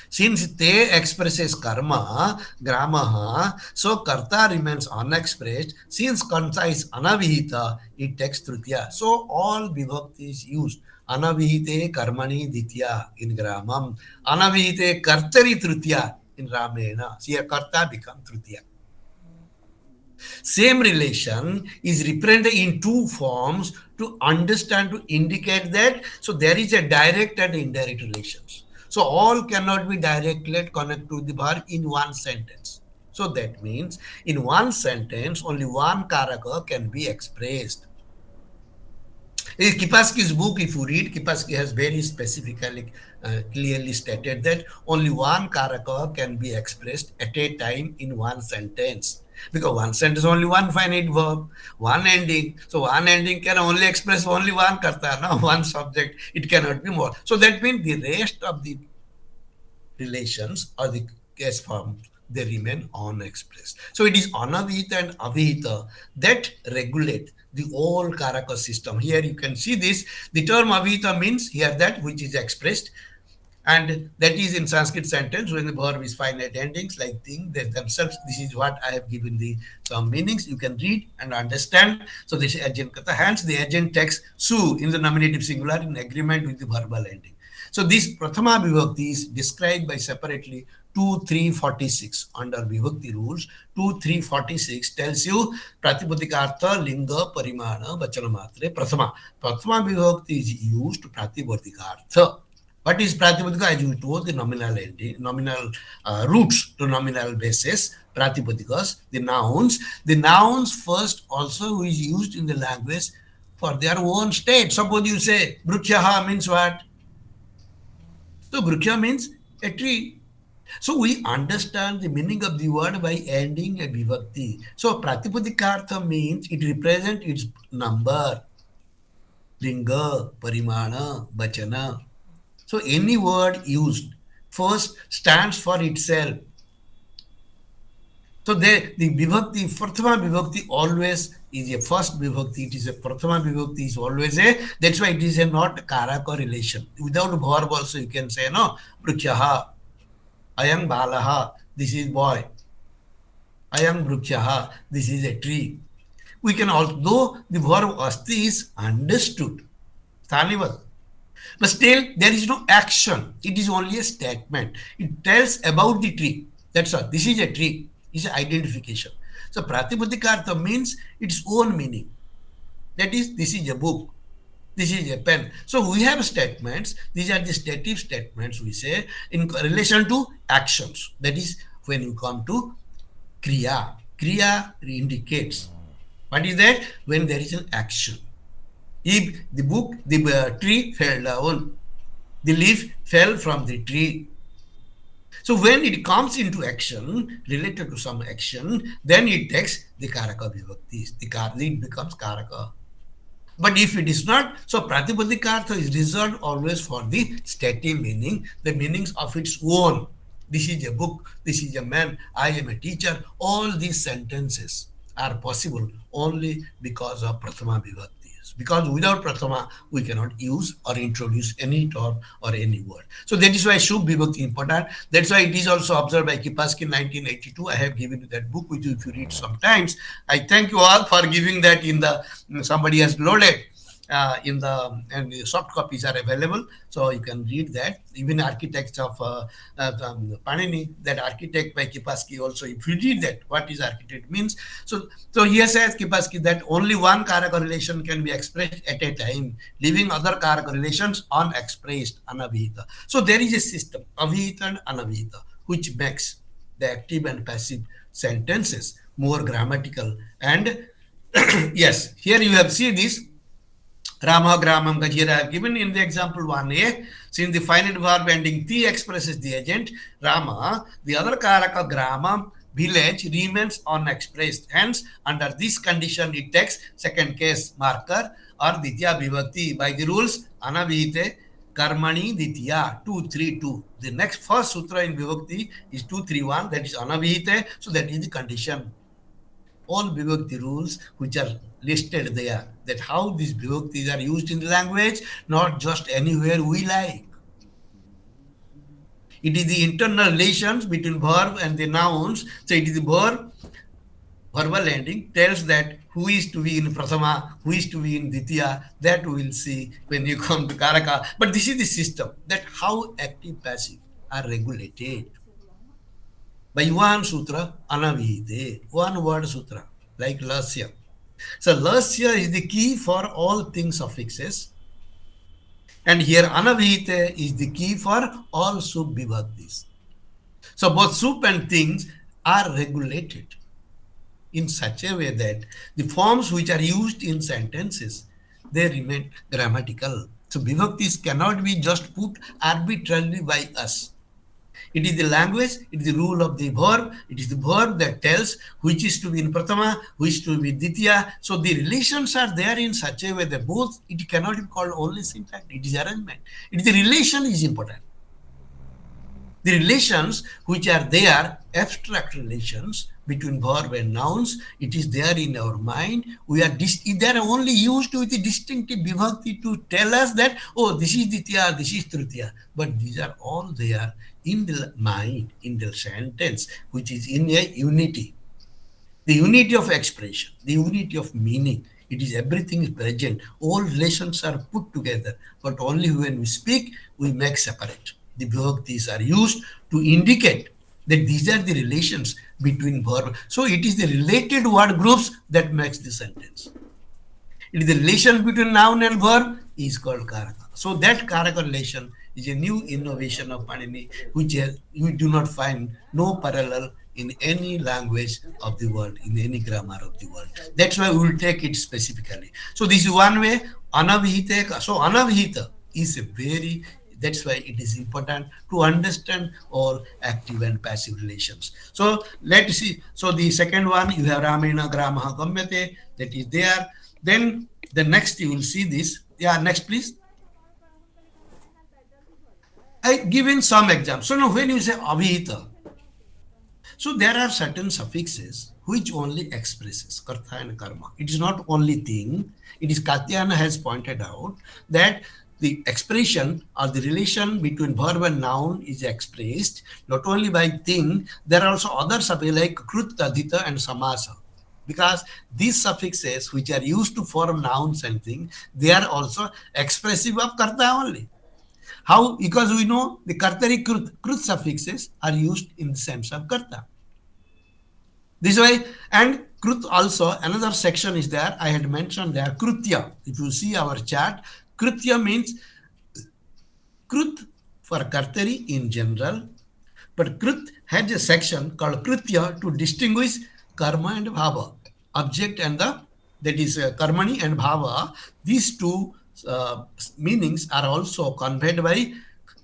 Since te expresses karma, gramaha, so karta remains unexpressed. Since karta is anavihita, it takes tritiya. So all vibhakti is used. Anavihite karmani ditya in gramam. Anavihite kartari tritiya in ramena. So here karta becomes tritiya. Same relation is represented in two forms to understand, to indicate that. So there is a direct and indirect relations. So all cannot be directly connected to the verb in one sentence. So that means in one sentence only one karaka can be expressed. In Kipaski's book, if you read, Kipaski has very specifically, clearly stated that only one karaka can be expressed at a time in one sentence. Because one sentence only one finite verb, one ending. So one ending can only express only one karta, no? One subject. It cannot be more. So that means the rest of the relations or the case form, they remain unexpressed. So it is anavihita and avihita that regulate the whole karaka system. Here you can see this. The term avihita means here that which is expressed, and that is in Sanskrit sentence when the verb is finite endings like thing they themselves. This is what I have given the some meanings. You can read and understand. So this is agent kata. Hence the agent takes su in the nominative singular in agreement with the verbal ending. So this prathama vibhakti is described by separately 2-3-46 under vibhakti rules. 2-3-46 tells you pratipadika linga parimana vachana matre prathama. Prathama vibhakti is used to pratipadika. What is pratipadika? As you told, the nominal ending, nominal roots to nominal basis, pratipadikas, the nouns. The nouns first also is used in the language for their own state. Suppose you say, Brukyaha means what? So, Brukya means a tree. So, we understand the meaning of the word by ending a vibhakti. So, pratipadika means it represents its number, linga, parimana, vachana. So any word used first stands for itself. So the vibhakti, prathama vibhakti always is a first vibhakti. It is a prathama vibhakti is always a, that's why it is a not karaka relation. Without verb also you can say, no, brukyaha, ayam balaha, this is boy. Ayam brukyaha, this is a tree. We can also, though the verb asti is understood, thanivat. But still, there is no action. It is only a statement. It tells about the tree. That's all. This is a tree. It's an identification. So, pratipadika means its own meaning. That is, this is a book. This is a pen. So, we have statements. These are the stative statements, we say, in relation to actions. That is, when you come to kriya. Kriya indicates. What is that? When there is an action. If the tree fell down, the leaf fell from the tree. So when it comes into action, related to some action, then it takes the karaka vibhakti. It becomes karaka. But if it is not, so pratipadika is reserved always for the stative meaning, the meanings of its own. This is a book, this is a man, I am a teacher. All these sentences are possible only because of prathama vibhakti. sentences, because without prathama we cannot use or introduce any term or any word. So that is why shubh vibhakti important. That's why it is also observed by Kipasky in 1982. I have given you that book, which if you read sometimes. I thank you all for giving that in the, somebody has loaded in the, and the soft copies are available, so you can read that. Even architects of Panini, that architect by Kipasky also, if you read that, what is architect means. So here says Kipasky that only one karaka relation can be expressed at a time, leaving other karaka relations unexpressed, anavihita. So there is a system, avihita and anavihita, which makes the active and passive sentences more grammatical. And yes, here you have seen this Rama Gramam Gajira I have given in the example 1a. Since the finite verb ending T expresses the agent Rama, the other karaka Gramam, village, remains unexpressed. Hence, under this condition, it takes second case marker or Ditya Vibhakti by the rules Anavihite Karmani Ditya 232. The next first sutra in Vibhakti is 231, that is Anavihite, so that is the condition. All vibhakti rules which are listed there, that how these vibhaktis are used in the language, not just anywhere we like. It is the internal relations between verb and the nouns. So it is the verb, verbal ending tells that who is to be in prathama, who is to be in ditya. That we will see when you come to karaka. But this is the system, that how active passive are regulated by one sutra, anavihite, one word sutra, like lasya. So lasya is the key for all things suffixes. And here anavihite is the key for all sub vibhaktis. So both sup and things are regulated in such a way that the forms which are used in sentences, they remain grammatical. So vibhaktis cannot be just put arbitrarily by us. It is the language, it is the rule of the verb, it is the verb that tells which is to be in prathama, which is to be ditya. So the relations are there in such a way that both, it cannot be called only syntax, it is arrangement. It is the relation is important. The relations which are there, abstract relations between verb and nouns, it is there in our mind. We are they are only used with the distinctive vibhakti to tell us that, oh, this is ditya, this is tritiya. But these are all there in the mind, in the sentence, which is in a unity. The unity of expression, the unity of meaning. It is everything is present. All relations are put together, but only when we speak, we make separate. The vibhaktis are used to indicate that these are the relations between verb. So it is the related word groups that makes the sentence. It is the relation between noun and verb is called karaka. So that karaka relation is a new innovation of Panini, which you do not find no parallel in any language of the world, in any grammar of the world. That's why we will take it specifically. So this is one way, anavihita. So anavihita is a very, that's why it is important to understand all active and passive relations. So let's see. So the second one, you have Ramena Gramaha Gamyate, that is there. Then the next you will see this. Yeah, next please. I given some examples. So now when you say avihita, so there are certain suffixes which only expresses karta and karma. It is not only thing. It is Katyayana has pointed out that the expression or the relation between verb and noun is expressed not only by thing, there are also other suffixes like krut, adhita and samasa. Because these suffixes which are used to form nouns and things, they are also expressive of karta only. How? Because we know the kartari krut suffixes are used in the sense of karta. This way, and krut also, another section is there, I had mentioned there, krutya. If you see our chart, krutya means krut for kartari in general, but krut has a section called krutya to distinguish karma and bhava, object and the, that is karmani and bhava. These two meanings are also conveyed by,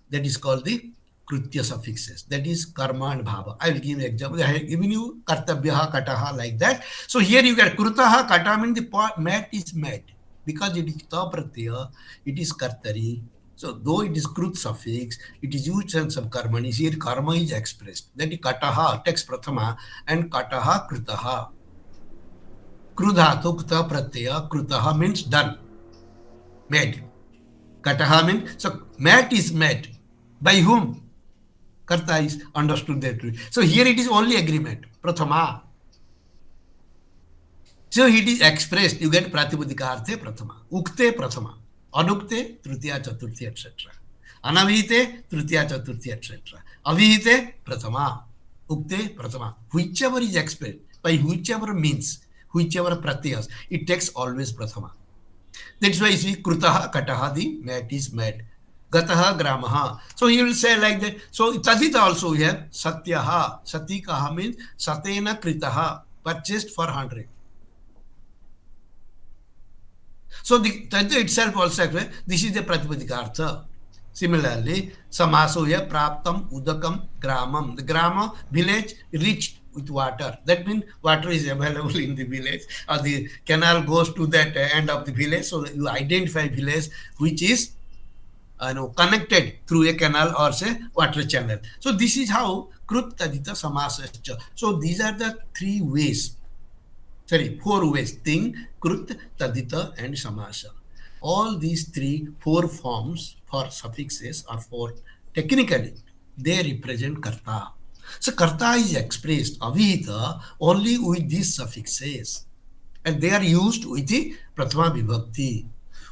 that is called the krutya suffixes, that is karma and bhava. I will give an example. I have given you kartabhyaha, kataha, like that. So here you get krutaha, kata means the mat is made. Because it is ta pratyaya, it is kartari. So though it is krut suffix, it is used in some karmani. Here karma is expressed. That is kataha, text prathama, and kataha krutaha. Krudha tukta pratyaya, krutaha means done. Made. Kataha means, so mat is made. By whom? Karta is understood that way. So here it is only agreement. Prathama. So it is expressed. You get Pratipadika Arthe Prathama. Ukte Prathama. Anukte, Tritiya, Chaturthi, etc. Anavihite, Tritiya, Chaturthi, etc. Avihite, Prathama. Ukte, Prathama. Whichever is expressed, by whichever means, whichever pratyas, it takes always Prathama. That's why you see Krutaha, Kataha, the mat is made. Gataha, Gramaha. So he will say like that. So Tadita also we have Satyaha. Satikaha means Satena Kritaha, purchased for 100. So the Tadita itself also, this is the Pratipadika. Similarly, Samaso here, Praptam, Udakam, Gramam. The Grama, village, reached with water. That means water is available in the village, or the canal goes to that end of the village. So you identify village which is connected through a canal or say water channel. So this is how Krut Tadita Samasa. So these are the four ways: Ting, Krut, Tadita, and Samasa. All these four forms for suffixes or for technically they represent Karta. So Karta is expressed avihita only with these suffixes, and they are used with the Prathama Vibhakti.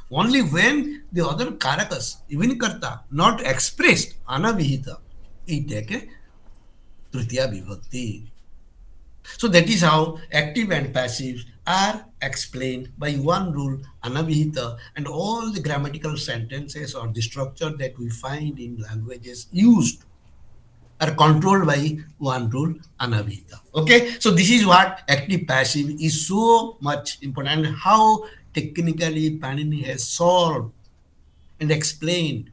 Only when the other Karakas, even Karta, not expressed anavihita, we take a Tritiya Vibhakti. So that is how active and passive are explained by one rule, anavihita, and all the grammatical sentences or the structure that we find in languages used are controlled by one rule, anavihita. Okay, so this is what active passive is so much important, and how technically Panini has solved and explained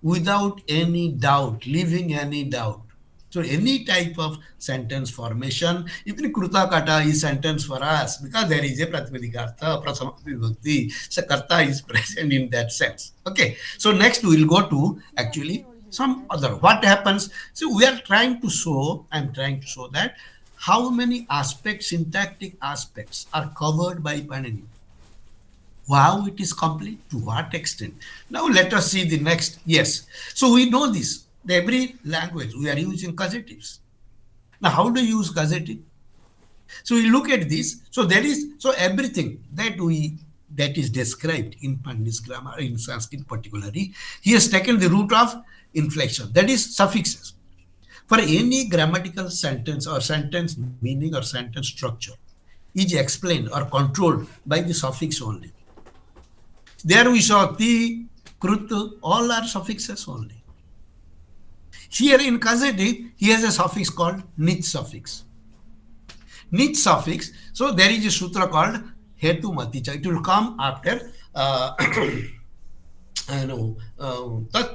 without any doubt, leaving any doubt. So any type of sentence formation, even Kruta Kata is sentence for us because there is a Pratipadika, Prathama Vibhakti. So Karta is present in that sense. Okay. So next we will go to actually some other. What happens? So we are trying to show, I'm trying to show that how many aspects, syntactic aspects are covered by Panini. How it is complete, to what extent. Now let us see the next. Yes. So we know this. Every language we are using causatives. Now, how do you use causative? So we look at this. So there is everything that is described in Panini's grammar, in Sanskrit particularly, he has taken the root of inflection, that is suffixes. For any grammatical sentence or sentence meaning or sentence structure is explained or controlled by the suffix only. There we saw ti, krut, all are suffixes only. Here in causative, he has a suffix called nit suffix. Nit suffix, so there is a sutra called hetu maticha. It will come after tat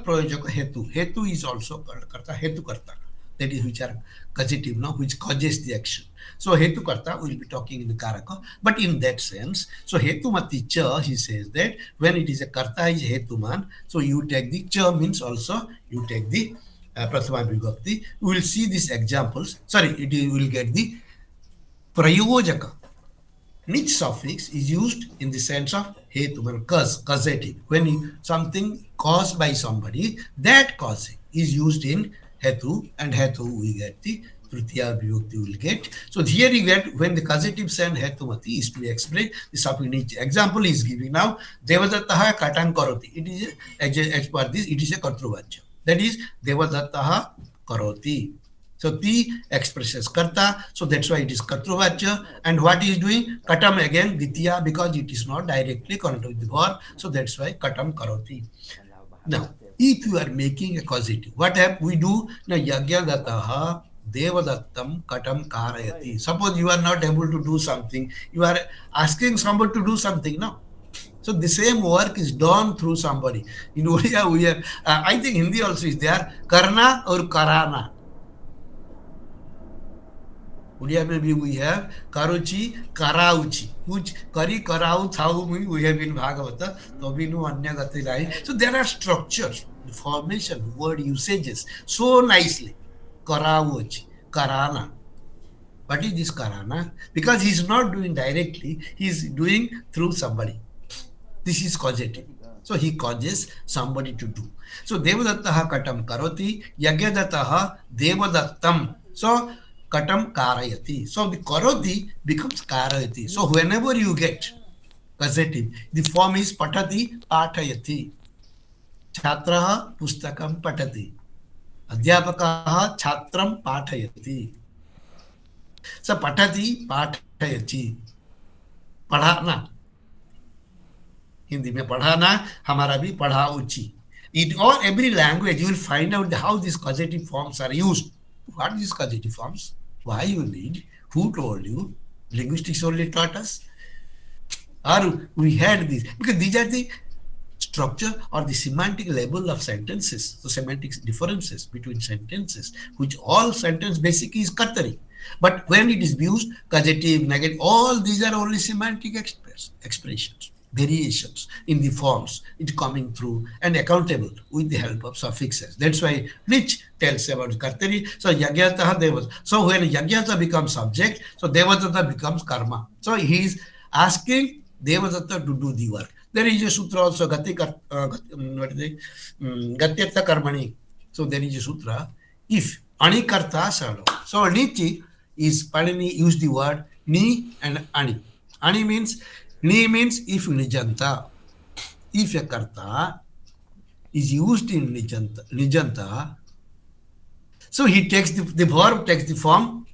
prayojaka hetu. Hetu is also called karta, hetu karta. That is which are causative now, which causes the action. So hetu karta will be talking in the karaka, but in that sense, so hetu maticha, he says that when it is a karta is hetuman, so you take the cha means also you take the Prathama Vibhakti. We will see these examples. We will get the prayojaka. Nit suffix is used in the sense of hetuman, causative. When something caused by somebody, that causing is used in hetu, and hetu we get the Tritiya Vibhakti will get. So here you get when the causative send hetumati is to be explained, the suffix. Example is giving now, Devadattaha katan karoti. It is as per this, it is a kartruvachya. That is Devadattaha karoti. So ti expresses karta, so that's why it is kartruvachya. And what is doing? Katam again, ditya, because it is not directly connected with the verb, so that's why katam karoti. Now, if you are making a causative, what we do? Now, yagyadattaha devadattam katam karayati. Suppose you are not able to do something, you are asking somebody to do something now. So the same work is done through somebody. In Oriya, we have, I think Hindi also is there, karna or karana. Oriya maybe we have karuchi, karauchi, which kari karau thau we have in Bhagavata, tobinu anya gati rai. So there are structures, the formation, word usages, so nicely. Karauchi, karana. What is this karana? Because he is not doing directly, he is doing through somebody. This is causative. So he causes somebody to do. So Devadattaha katam karoti, Yagyadattaha Devadattam. So katam karayati. So the karoti becomes karayati. So whenever you get causative, the form is patati patayati. Chhatraha pustakam patati. Adhyapakaha chhatram patayati. So patati patayati. पढ़ाना हिंदी में पढ़ाना हमारा भी पढ़ा उची. In all every language you will find out how these causative forms are used. What are these causative forms? Why you need? Who told you? Linguistics only taught us, or we had these because these are the structure or the semantic level of sentences, the semantic differences between sentences, which all sentence basic is kartari. But when it is used, causative, negative, all these are only semantic expressions, variations in the forms, it coming through and accountable with the help of suffixes. That's why Rich tells about kartari. So yagyataha devata. So when yagyata becomes subject, so devadatta becomes karma. So he is asking devadatta to do the work. There is a sutra also, Gatyartha Karmani. So there is a sutra. If Anikarta Salo. So Anichi is Panini use the word Ni and Ani. Ani means Ni means if Nijanta. If a karta is used in Nijanta, so he takes the verb takes the form.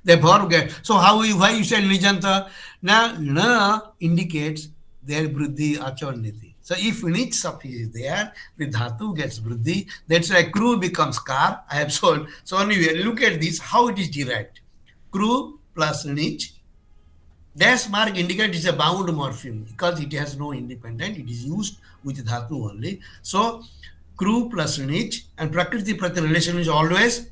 The verb gets. So why you say Nijanta? Now Na indicates their Vriddhi Acharniti. So if Nich suffix is there, the Dhatu gets Vriddhi. That's why Kru becomes Kar. I have shown. So anyway, look at this, how it is derived. Kru plus Nich. Dash mark indicates it's a bound morpheme because it has no independent. It is used with Dhatu only. So Kru plus Nich and Prakriti Prati relation is always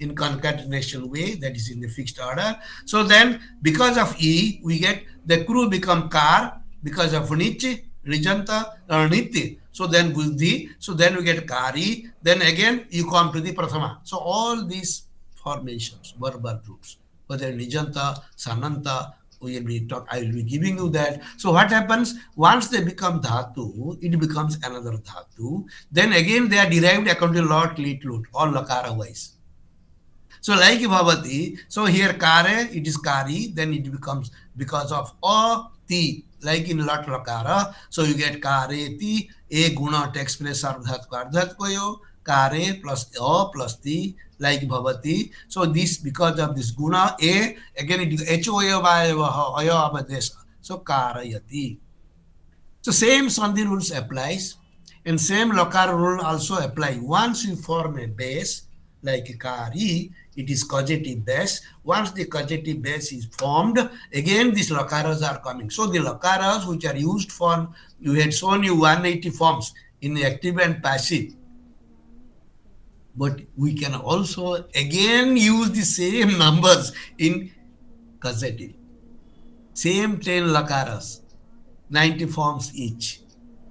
in concatenation way, that is in the fixed order. So then because of E, we get the Kru become Kar. Because of Nichi, Nijanta, or Niti. So then Buddhi, so then we get Kari, then again you come to the Prathama. So all these formations, verbal roots, whether Nijanta, Sananta, I will be giving you that. So what happens? Once they become Dhatu, it becomes another Dhatu. Then again they are derived according to Lot, Lit, Lut, all Lakara wise. So like Bhavati, so here Kare, it is Kari, then it becomes because of O, Ti, like in Lat Lakara. So you get Kare, Ti, A Guna to express Ardhat Koyo, Kare plus O plus Ti, like Bhavati. So this, because of this Guna, A, again it is H-O-Y-O, so Karayati. So same Sandhi rules applies, and same Lakara rule also apply. Once you form a base, like Kari, it is causative base. Once the causative base is formed, again these lakaras are coming. So the lakaras which are used for, you had shown you 180 forms in active and passive. But we can also again use the same numbers in causative. Same 10 lakaras, 90 forms each,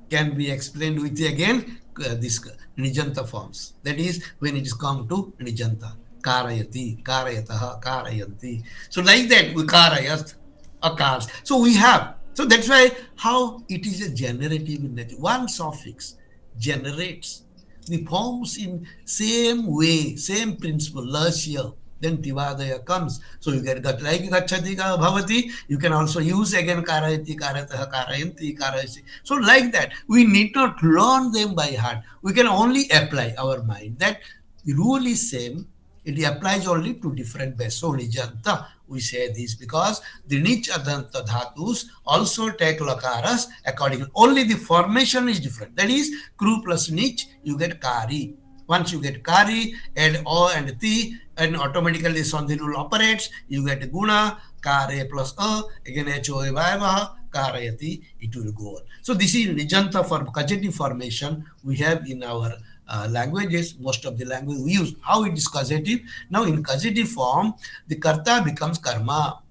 can be explained with again this Nijanta forms. That is when it is come to Nijanta. Karayati, Karayataha, Karayanti. So like that, we Karayat, Akars. So we have. So that's why how it is a generative in nature. One suffix generates the forms in same way, same principle, Lasya. Then Tivadaya comes. So you get like Gachati Bhavati, you can also use again Karayati, Karataha, Karayanti, Karayasi. So like that, we need not learn them by heart. We can only apply our mind. That the rule is same. It applies only to different bases. So Nijanta, we say this because the Nich Adanta Dhatus also take lakaras accordingly. Only the formation is different. That is, Kru plus Nich, you get Kari. Once you get Kari, add O and Ti, and automatically Sandhi rule operates. You get Guna, Kare plus A, again H-O-A Vaivaha, Karayati, it will go on. So this is Nijanta for causative formation we have in our languages, most of the language we use. How it is causative? Now in causative form, the karta becomes karma.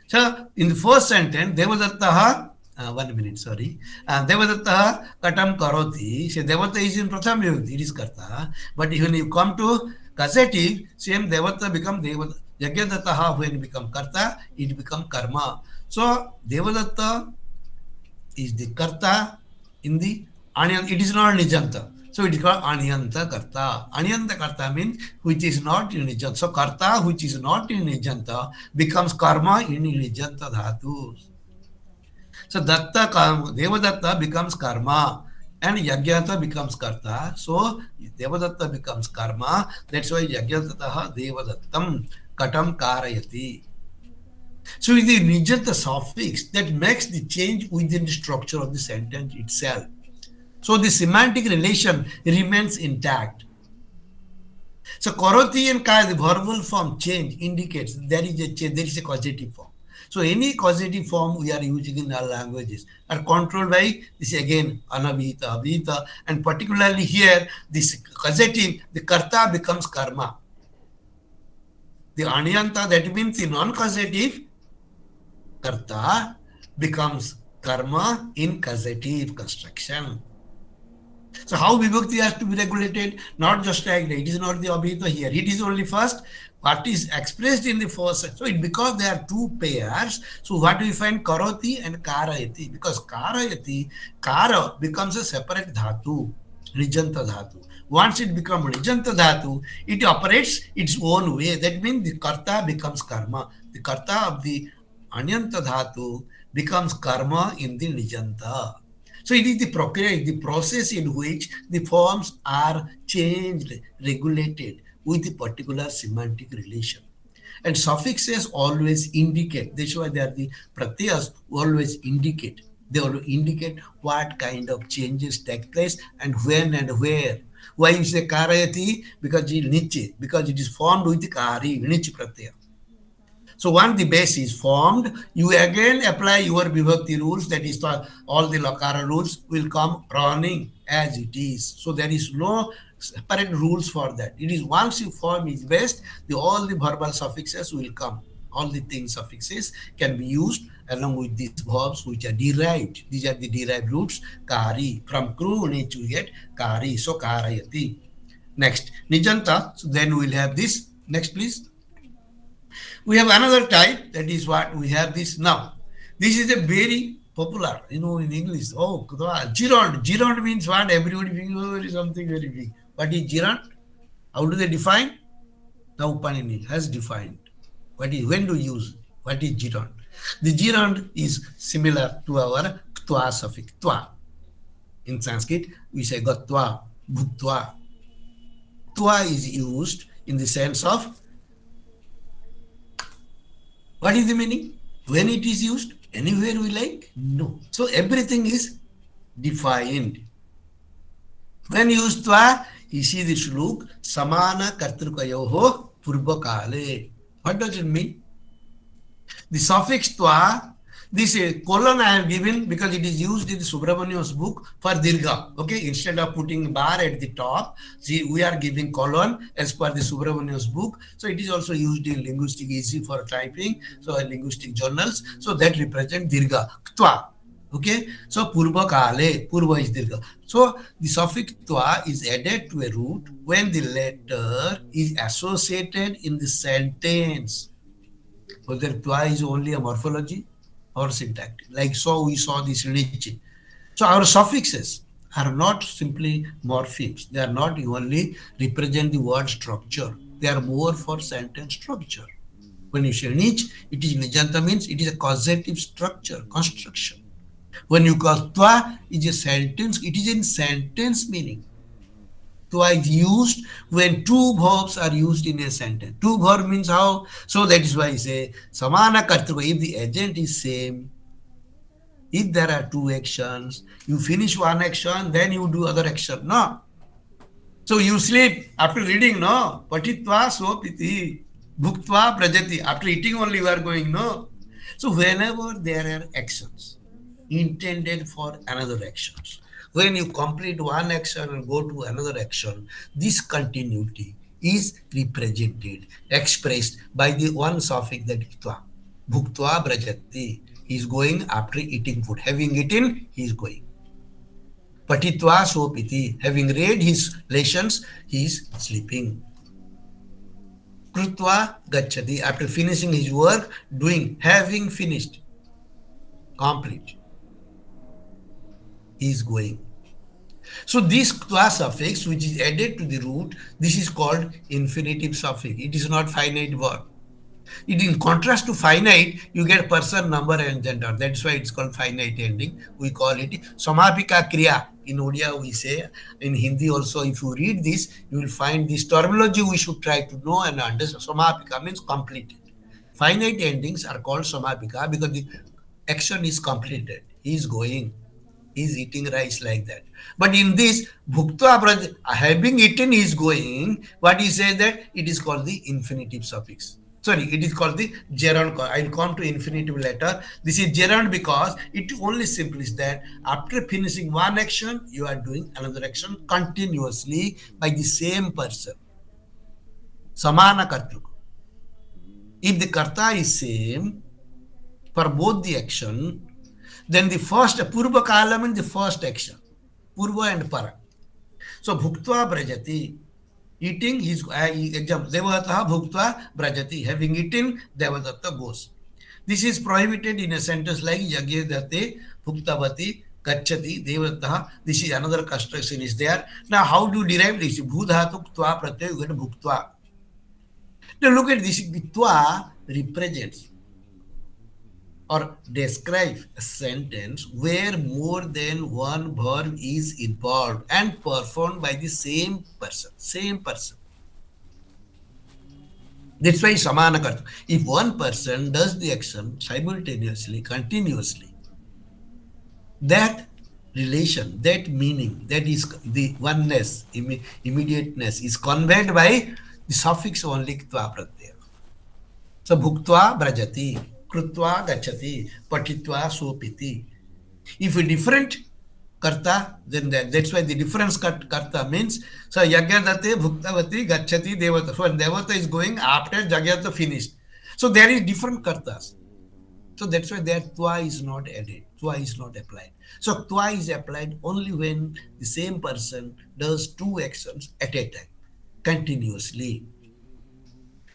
So in the first sentence, Devadattaha, 1 minute, sorry. Devadattaha katam karoti. So Devata is in Pratham Vibhakti, it is karta. But when you come to causative, same Devata become Devata. Yagyadattaha, when become karta, it become karma. So Devadatta is the karta in the anyanta. It is not nijanta. So it is called anyanta karta. Anyanta karta means which is not in nijanta. So karta which is not in nijanta becomes karma in nijanta dhatu. So Devadatta becomes karma and Yagyata becomes karta. So Devadatta becomes karma. That's why Yagyataha Devadattam katam karayati. So it is the Nijanta suffix that makes the change within the structure of the sentence itself. So the semantic relation remains intact. So karoti and kaya, the verbal form change indicates there is a change, there is a causative form. So any causative form we are using in our languages are controlled by this again anabhita, abhita, and particularly here this causative, the karta becomes karma. The anyanta, that means the non-causative karta becomes karma in causative construction. So how vibhakti has to be regulated? Not just like that. It is not the abhita here. It is only first what is expressed in the first. So it because there are two pairs. So what do we find? Karoti and karayati. Because karayati, kara becomes a separate dhatu, nijanta dhatu. Once it becomes nijanta dhatu, it operates its own way. That means the karta becomes karma. The karta of the anyanta dhatu becomes karma in the nijanta. So it is the procreate, the process in which the forms are changed, regulated with a particular semantic relation. And suffixes always indicate, that's why they are the pratyas always indicate. They always indicate what kind of changes take place and when and where. Why you say karayati? Because it is niche, because it is formed with the kari, niche pratyaya. So once the base is formed, you again apply your vibhakti rules, that is all the lakara rules will come running as it is. So there is no separate rules for that. It is once you form is best, all the verbal suffixes will come. All the things suffixes can be used along with these verbs which are derived. These are the derived roots, kari. From kru need to get kari, so karayati. Next, nijanta. So then we'll have this. Next, please. We have another type, that is what we have this now. This is a very popular, in English. Oh, gerund. Gerund means what? Everybody thinks, oh, it is something very big. What is gerund? How do they define? Now Paninian has defined. When to use? What is gerund? The gerund is similar to our twa suffix, twa. In Sanskrit, we say gatwa, bhuktwa. Twa is used in the sense of what is the meaning? When it is used? Anywhere we like? No. So everything is defined. When used twa, you see the shlok, samana kartrukayoho purvakale. What does it mean? The suffix twa, this colon I have given because it is used in the Subramanian's book for dirgha. Okay, instead of putting bar at the top, see, we are giving colon as per the Subramanian's book. So it is also used in linguistic easy for typing. So in linguistic journals, so that represent dirgha, twa. Okay, so purva kale, purva is dirgha. So the suffix twa is added to a root when the letter is associated in the sentence. Whether twa is only a morphology or syntactic. Like so we saw this niche. So our suffixes are not simply morphemes. They are not only represent the word structure. They are more for sentence structure. When you say niche, it is nijanta means it is a causative structure, construction. When you call twa, it is a sentence, it is in sentence meaning. Twa is used when two verbs are used in a sentence. Two verb means how? So that is why I say samana kartruka. If the agent is same, if there are two actions, you finish one action, then you do other action. No. So you sleep after reading, no. Patitva sopiti. Bhuktva prajati. After eating only you are going, no. So whenever there are actions intended for another actions, when you complete one action and go to another action, this continuity is represented, expressed by the one suffix that is twa. Bhuktva brajati. He is going after eating food. Having eaten, he is going. Patitva sopiti. Having read his lessons, he is sleeping. Krutva gacchati. After finishing his work, doing, having finished, complete. is going. So this twa suffix which is added to the root, this is called infinitive suffix. It is not finite verb. It in contrast to finite, you get person, number, and gender. That's why it's called finite ending. We call it Samapika Kriya. In Odia, we say. In Hindi also, if you read this, you will find this terminology we should try to know and understand. Samapika means completed. Finite endings are called Samapika because the action is completed. He is going. He is eating rice like that. But in this, Bhuktva, having eaten, he is going. What he says that it is called the infinitive suffix. Sorry, it is called the gerund. I'll come to infinitive later. This is gerund because it only simply is that after finishing one action, you are doing another action continuously by the same person. Samana kartruka. If the karta is same for both the action, then the first purva kala means the first action, purva and para. So bhuktva brajati, eating his example, devataha bhuktva brajati, having eaten, devadatta goes. This is prohibited in a sentence like yagyadate bhuktavati gachati devataha. This is another construction is there. Now how do you derive this? Bhudhatu tva pratyay, you get bhuktva. Now look at this, tva represents or describe a sentence where more than one verb is involved and performed by the same person. Same person. That's why samana karta. If one person does the action simultaneously, continuously, that relation, that meaning, that is the oneness, immediateness is conveyed by the suffix only tva pratyaya. So bhuktva brajati, krutva gachati, patitva sopiti. If a different karta, then that's why the difference karta means, so yagyadate bhuktavati gachati devata. So devata is going after jagyata finished. So there is different kartas. So that's why there twa is not added, twa is not applied. So twa is applied only when the same person does two actions at a time, continuously.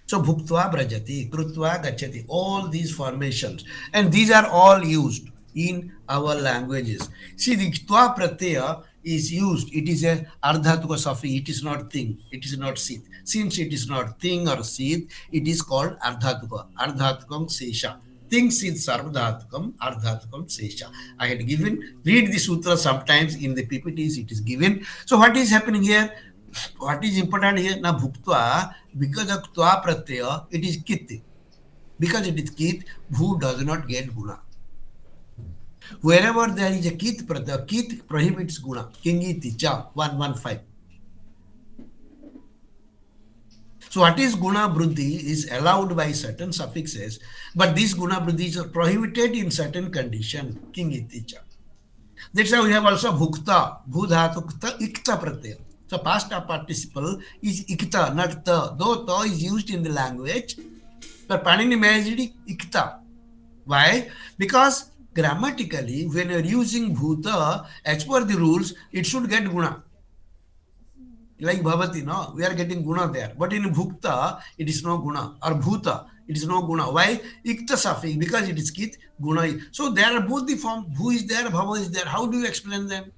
So bhuktva brajati, krutva gachati, all these formations. And these are all used in our languages. See, the tva pratyaya is used. It is a ardhatuka suffix. It is not thing. It is not sit. Since it is not thing or sit, it is called ardhatuka. Ardhatukam sesha. Thing sit sarvadhatukam, ardhatukam sesha. I had given, read the sutra sometimes in the PPTs, it is given. So what is happening here? What is important here? Now, bhuktva, because of tva pratyaya, it is kit. Because it is kit, bhu does not get guna. Wherever there is a kit pratyaya, kit prohibits guna. Kingiti cha, 115. So what is guna bruddhi is allowed by certain suffixes, but these guna bruddhis are prohibited in certain condition. Kingiti cha. That's how we have also bhukta, bhudhatukta, ikta pratyaya. So past participle is ikta, not ta. Though ta is used in the language, but Panini managed ikta. Why? Because grammatically, when you are using bhuta, as per the rules, it should get guna. Like bhavati, no? We are getting guna there. But in bhukta, it is no guna. Or bhuta, it is no guna. Why? Ikta suffix, because it is kit, guna. So there are both the form. Bhu is there, bhava is there. How do you explain them?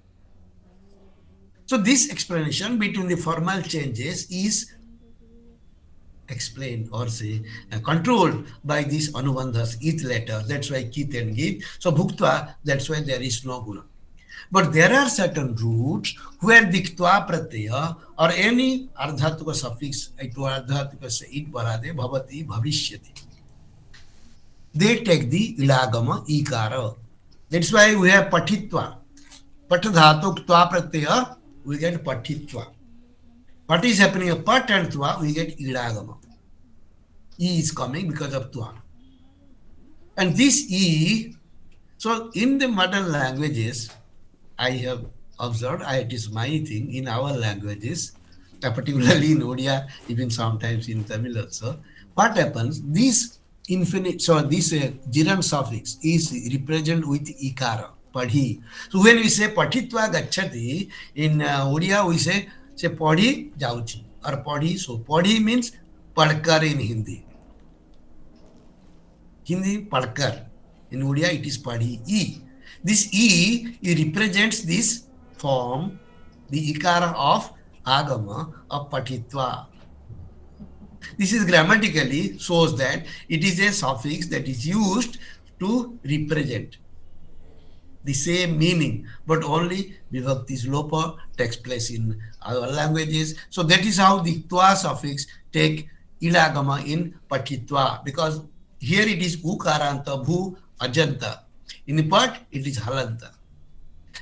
So this explanation between the formal changes is explained or say controlled by these anubandhas, it letter. That's why kit and git. So bhuktva, that's why there is no guna. But there are certain roots where the tva pratyaya or any ardhatuka suffix, to ardhatuka say it parade, bhavati, bhavishyati. They take the ilagama, ikara. That's why we have patitva. Patadhatuk tva pratyaya, we get patitva. What is happening? Pat and tva, we get idagama. E is coming because of tva. And this E, so in the modern languages, I have observed, it is my thing, in our languages, particularly in Odia, even sometimes in Tamil also, what happens, this infinite, so this jiran suffix is represented with ikara. Padhi. So when we say patitva gachati, in Odia we say padhi jauchi or padhi. So padhi means padkar in Hindi. Hindi padkar. In Odia it is padhi. E. This E represents this form, the ikara of agama of patitva. This is grammatically shows that it is a suffix that is used to represent the same meaning, but only vibhakti's lopa takes place in other languages. So that is how the twa suffix take idagama in patitva, because here it is ukaranta, bhu, ajanta. In part, it is halanta.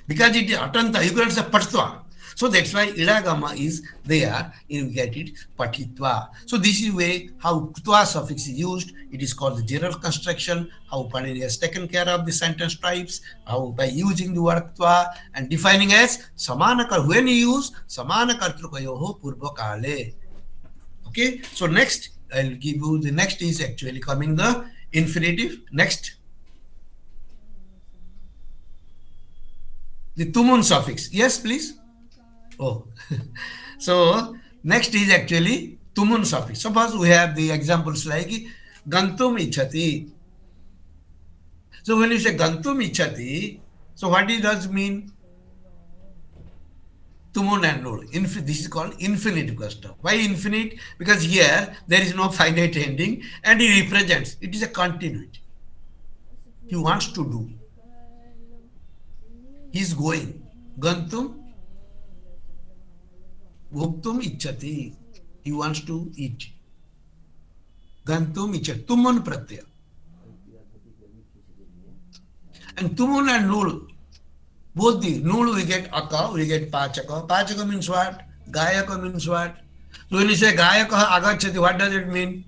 Because it is atanta, you can say patitva. So that's why idagama is there, you get it patitva. So this is way how twa suffix is used. It is called the general construction, how Panini has taken care of the sentence types, how by using the word twa and defining as samana kar, when you use samana kartrukayoho purva kale. Okay, so next I'll give you the next is actually coming the infinitive. Next, the tumun suffix. Yes, please. Oh, so next is actually tumun suffix. Suppose we have the examples like gantum ichhati. So when you say gantum ichhati, so what it does mean? Tumun and nul. This is called infinitive custom. Why infinite? Because here there is no finite ending and it represents. It is a continuity. He wants to do. He is going. Gantum Bhuktum ichhati. He wants to eat. Gantum ichhati. Tumun pratyaya. And tumun and nul, both the nul we get aka, we get pachaka. Pachaka means what? Gayaka means what? So when you say gayaka agachati, what does it mean?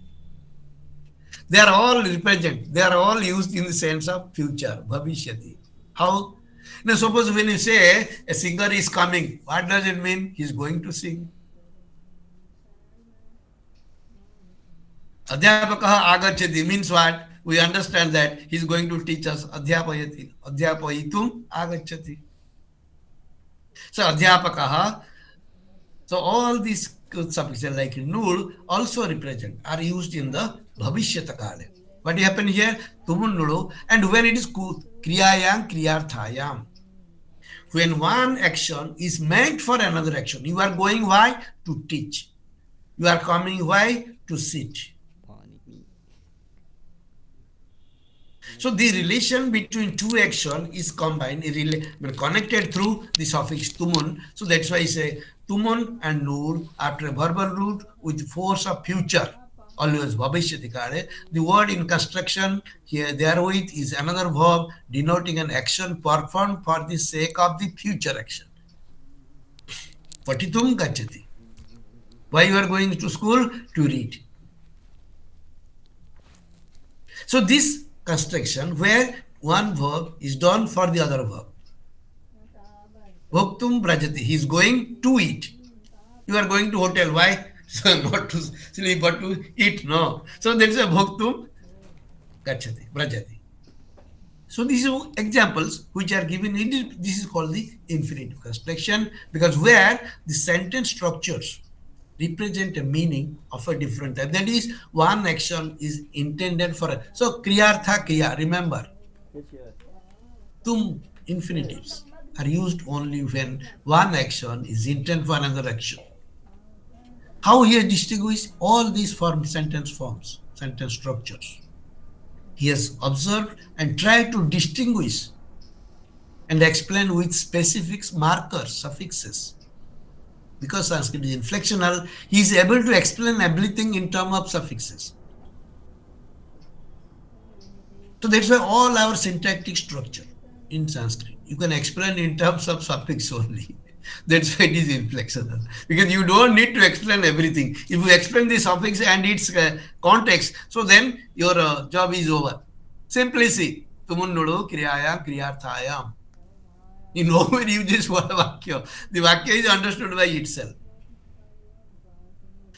They are all represent. They are all used in the sense of future, bhavishyati. How? Now, suppose when you say a singer is coming, what does it mean? He is going to sing. Adhyapakaha agachati means what? We understand that he is going to teach us adhyapayati. Adhyapayitum agachati. So, adhyapakaha. So, all these suffixes like nul also represent, are used in the bhavishyata kale. What happened here? Tumun nulu. And when it is kriyayam, kriyarthayam. When one action is meant for another action, you are going why? To teach. You are coming why? To sit. So the relation between two actions is combined, connected through the suffix tumun. So that's why I say tumun and nur after a verbal root with force of future. Always bhavishyati kale. The word in construction here therewith is another verb denoting an action performed for the sake of the future action. Patitum gachati. Why you are going to school? To read. So this construction where one verb is done for the other verb. Bhoktum brajati. He is going to eat. You are going to hotel. Why? So not to sleep but to eat. No. So there is a bhoktum gachati, brajati. So these are examples which are given. This is called the infinitive construction, because where the sentence structures represent a meaning of a different type. That is, one action is intended for a. So kriyartha kriya. Remember, tum infinitives are used only when one action is intended for another action. How he has distinguished all these sentence forms, sentence structures. He has observed and tried to distinguish and explain with specific markers, suffixes. Because Sanskrit is inflectional, he is able to explain everything in terms of suffixes. So that's why all our syntactic structure in Sanskrit, you can explain in terms of suffix only. That's why it is inflectional. Because you don't need to explain everything. If you explain the suffix and its context, so then your job is over. Simply see, tumunnudu kriyayam kriyarthayam. You know when you just one vakya. The vakya is understood by itself.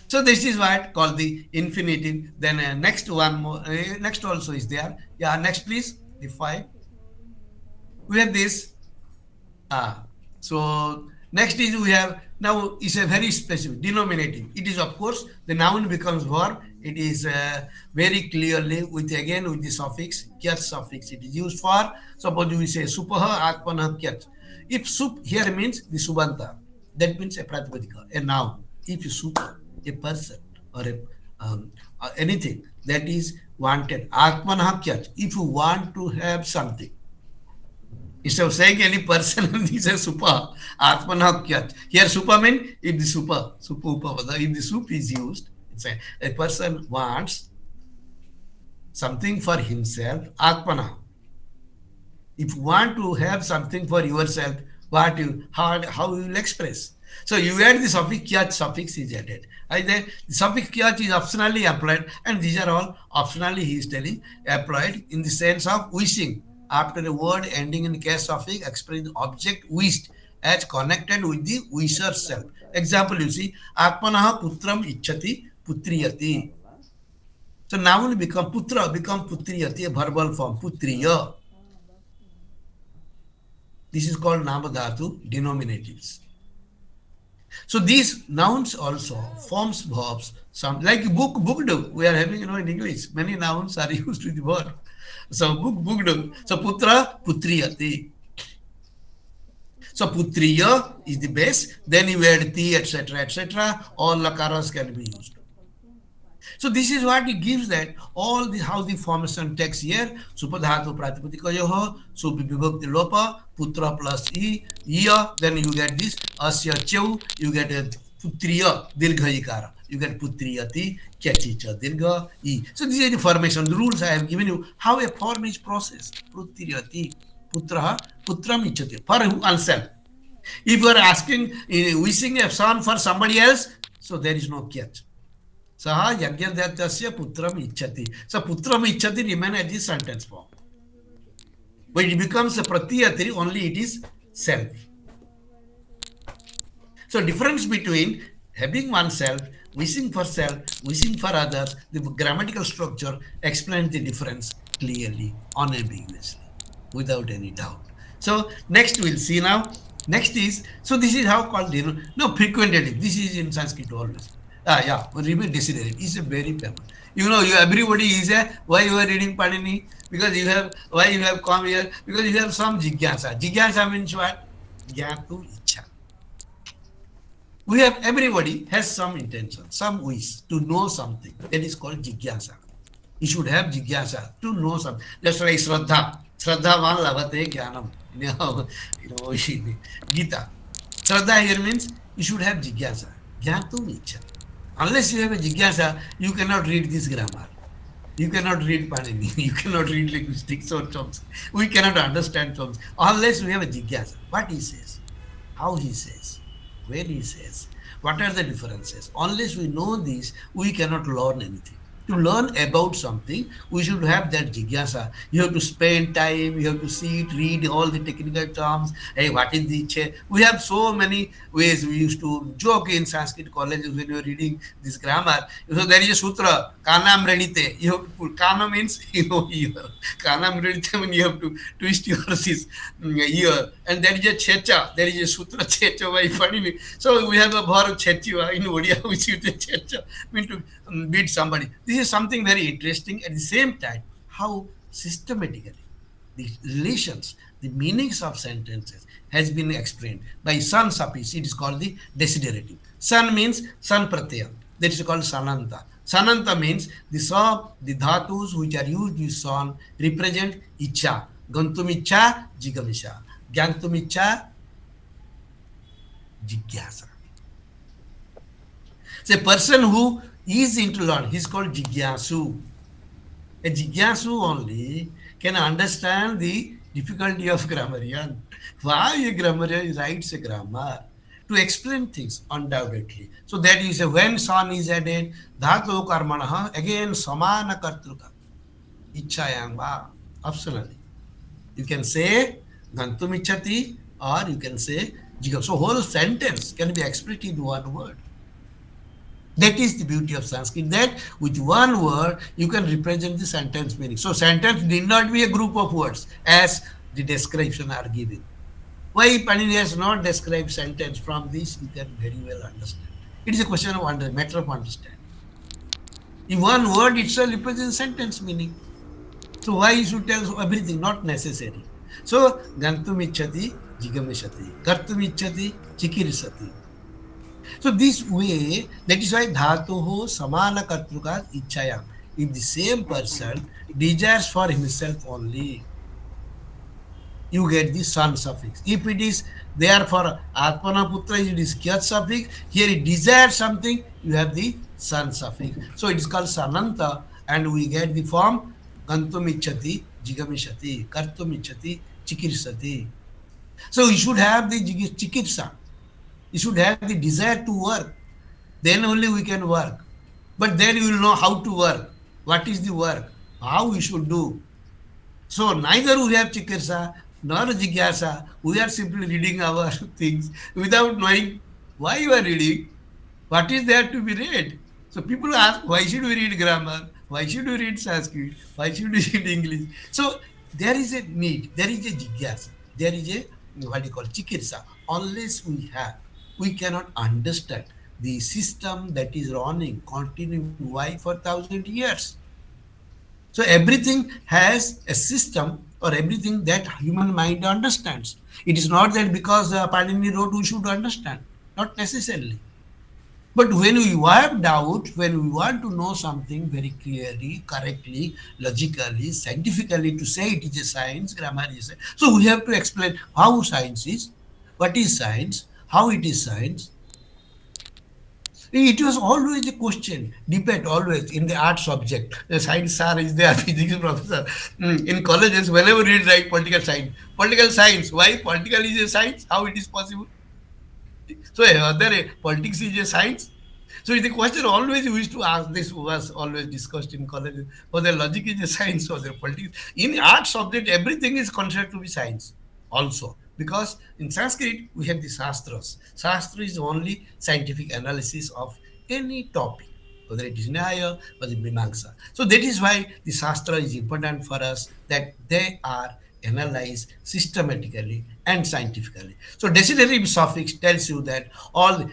So this is what called the infinitive. Then next one more, next also is there. Yeah, next please, the 5. We have this. So next is we have Now it's a very specific denominative. It is, of course, the noun becomes verb. It is very clearly with the suffix kyat suffix. It is used for, suppose we say supaha atmanah kyat. If sup here means the subanta, that means a pratipadika, a noun. If sup, a person or anything that is wanted, atmanah kyat. If you want to have something, instead of saying any person, this is supa, atmana kyat. Here supa means if the if the soup is used, it's a person wants something for himself, atmana. If you want to have something for yourself, how you will express? So you add the suffix kyat, suffix is added. Either the suffix kyat is optionally applied, and these are all optionally, he is telling, applied in the sense of wishing. After a word ending in case suffix, express the object wished as connected with the wisher self. Example, you see, Atmanaha putram ichchati putriyati. So now will become putra, become putriyati, a verbal form, putriya. This is called namadhatu denominatives. So these nouns also forms verbs. Some like booked. We are having, in English, many nouns are used with the verb. So booked. So putra, putriyati. So putriya is the base. Then you add ti, etc., etc. All lakaras can be used. So this is what it gives, that all the how the formation takes here. Supadhatu pratipadikayoho, subvibhakti lopa, putra plus iya. Then you get this asya chev. You get a putriya dirgha ikara. You get putriyati kyachicha dirgha I. So these are the formation. The rules I have given you how a form is processed. Putriyati putraha putram ichati for oneself. If you are asking, wishing a son for somebody else, so there is no kyach. Saha yajnadattasya putram ichchati. So putram ichchati remain as the sentence form. But it becomes a pratyatri, only it is self. So difference between having oneself, wishing for self, wishing for others, the grammatical structure explains the difference clearly, unambiguously, without any doubt. So next we'll see now. Next is, so this is how called, frequent dative. This is in Sanskrit always. Repeat desiderative is a very famous. Everybody is why you are reading Panini? Because why you have come here? Because you have some jigyasa. Jigyasa means what? Jnatu ichha. Everybody has some intention, some wish to know something. That is called jigyasa. You should have jigyasa to know something. That's why Shraddha. Shraddhavan lavate jnanam. Gita. Shraddha here means you should have jigyasa. Jnatu ichha. Unless you have a jigyasa, you cannot read this grammar. You cannot read Panini. You cannot read linguistics or terms. We cannot understand terms unless we have a jigyasa. What he says, how he says, where he says, what are the differences. Unless we know this, we cannot learn anything. To learn about something, we should have that jigyasa. You have to spend time, you have to see it, read all the technical terms. Hey, what is the We have so many ways. We used to joke in Sanskrit colleges when you are reading this grammar. So there is a sutra, kanam redite. You have to put, kana means, ear. Kanam redite means you have to twist your ear. And there is a checha. There is a sutra checha by Panini. So we have a bhar chechiva in Odia, which is a checha, mean to beat somebody. This is something very interesting. At the same time, how systematically the relations, the meanings of sentences has been explained by san suffix. It is called the desiderative. San means san pratyaya. That is called sananta. Sananta means the dhatus which are used with san represent icha. Gantum icha, jigamisha. Gyantum icha, jigyasa. So a person who is into learn, he is called jigyasu. A jigyasu only can understand the difficulty of grammarian. Why a grammarian writes a grammar? To explain things, undoubtedly. So that is when san is added, dhatu karmanaha, again samana kartruka. Ichayang va, optionally. You can say gantum ichati or you can say jigam. So whole sentence can be expressed in one word. That is the beauty of Sanskrit, that with one word you can represent the sentence meaning. So sentence need not be a group of words as the description are given. Why Panini has not described sentence? From this you can very well understand. It is a question of matter of understanding. If one word itself represents sentence meaning, so why you should tell everything? Not necessary. So gantum ichchati, jigamishati. Kartum ichchati, chikirisati. So this way, that is why dhatuho samana kartrukat ichchayam. If the same person desires for himself only, you get the son suffix. If it is there for Atmana Putra, it is Kyat suffix. Here it desires something, you have the son suffix. So it is called Sananta, and we get the form Gantum Ichchati, Jigamishati, Kartum Ichchati, Chikirsati. So you should have the Chikitsa. You should have the desire to work. Then only we can work. But then you will know how to work. What is the work? How we should do. So neither we have chikirsa nor jigyasa. We are simply reading our things without knowing why you are reading, what is there to be read. So people ask, why should we read grammar? Why should we read Sanskrit? Why should we read English? So there is a need, there is a jigyasa, there is a what you call chikirsa. Unless we have, we cannot understand the system that is running, continuing why for 1,000 years. So everything has a system or everything that human mind understands. It is not that because Panini wrote we should understand, not necessarily. But when we have doubt, when we want to know something very clearly, correctly, logically, scientifically, to say it is a science, grammar is a science. So we have to explain how science is, what is science, how it is science. It was always a question, debate always in the art subject. The science sir is there, physics professor. In colleges, whenever we write political science. Political science, why political is a science? How it is possible? So other politics is a science. So the question always we used to ask, this was always discussed in college, whether logic is a science or the politics. In art subject, everything is considered to be science also. Because in Sanskrit, we have the Shastras. Shastra is only scientific analysis of any topic, whether it is Nyaya or the Mimamsa. So that is why the Shastra is important for us, that they are analyzed systematically and scientifically. So decidative suffix tells you that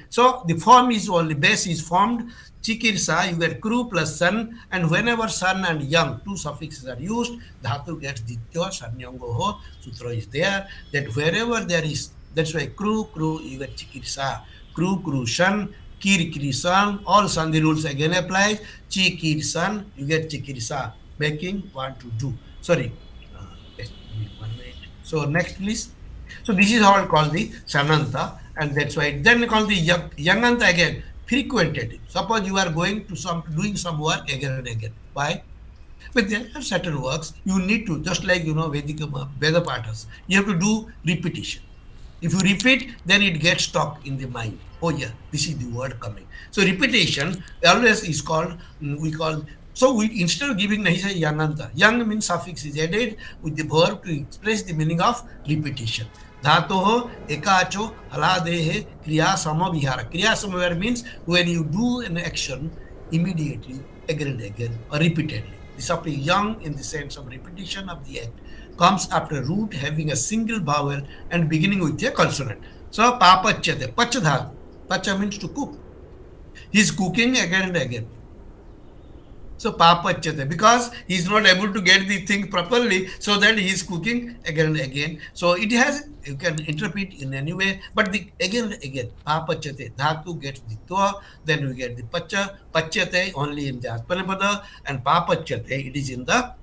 so the form is only, base is formed, chikirsa, you get kru plus son, and whenever son and young, two suffixes are used, dhatu gets ditya, sanyongo ho, sutra is there, that wherever there is, that's why kru, you get chikirsa, kru, shan, kir, san, all sandhi rules again applies, san, you get chikirsa, making, want to do. Sorry. Let me 1 minute. So next, please. So this is how I call the Sananta, and that's why then call the Yanganta again, frequentative. Suppose you are going to doing some work again and again. Why? But there are certain works you need to, just like Veda Pathas, you have to do repetition. If you repeat, then it gets stuck in the mind. Oh yeah, this is the word coming. So repetition always is called, we call, so we instead of giving Nahisha Yananta, yang means suffix is added with the verb to express the meaning of repetition. Dhatoho ekacho haladehe kriya samavihara. Kriya samavihara means when you do an action immediately, again and again, or repeatedly. The suffix yang in the sense of repetition of the act comes after root having a single vowel and beginning with a consonant. So papachyate, pachadhatu. Pacha means to cook. He is cooking again and again. So papachyate, because he is not able to get the thing properly, so that he is cooking again and again. So it has, you can interpret in any way, but the again and again, papachyate, dhatu gets the toa, then we get the pacha, pachyate only in the atpanapada, and papachyate, it is in the,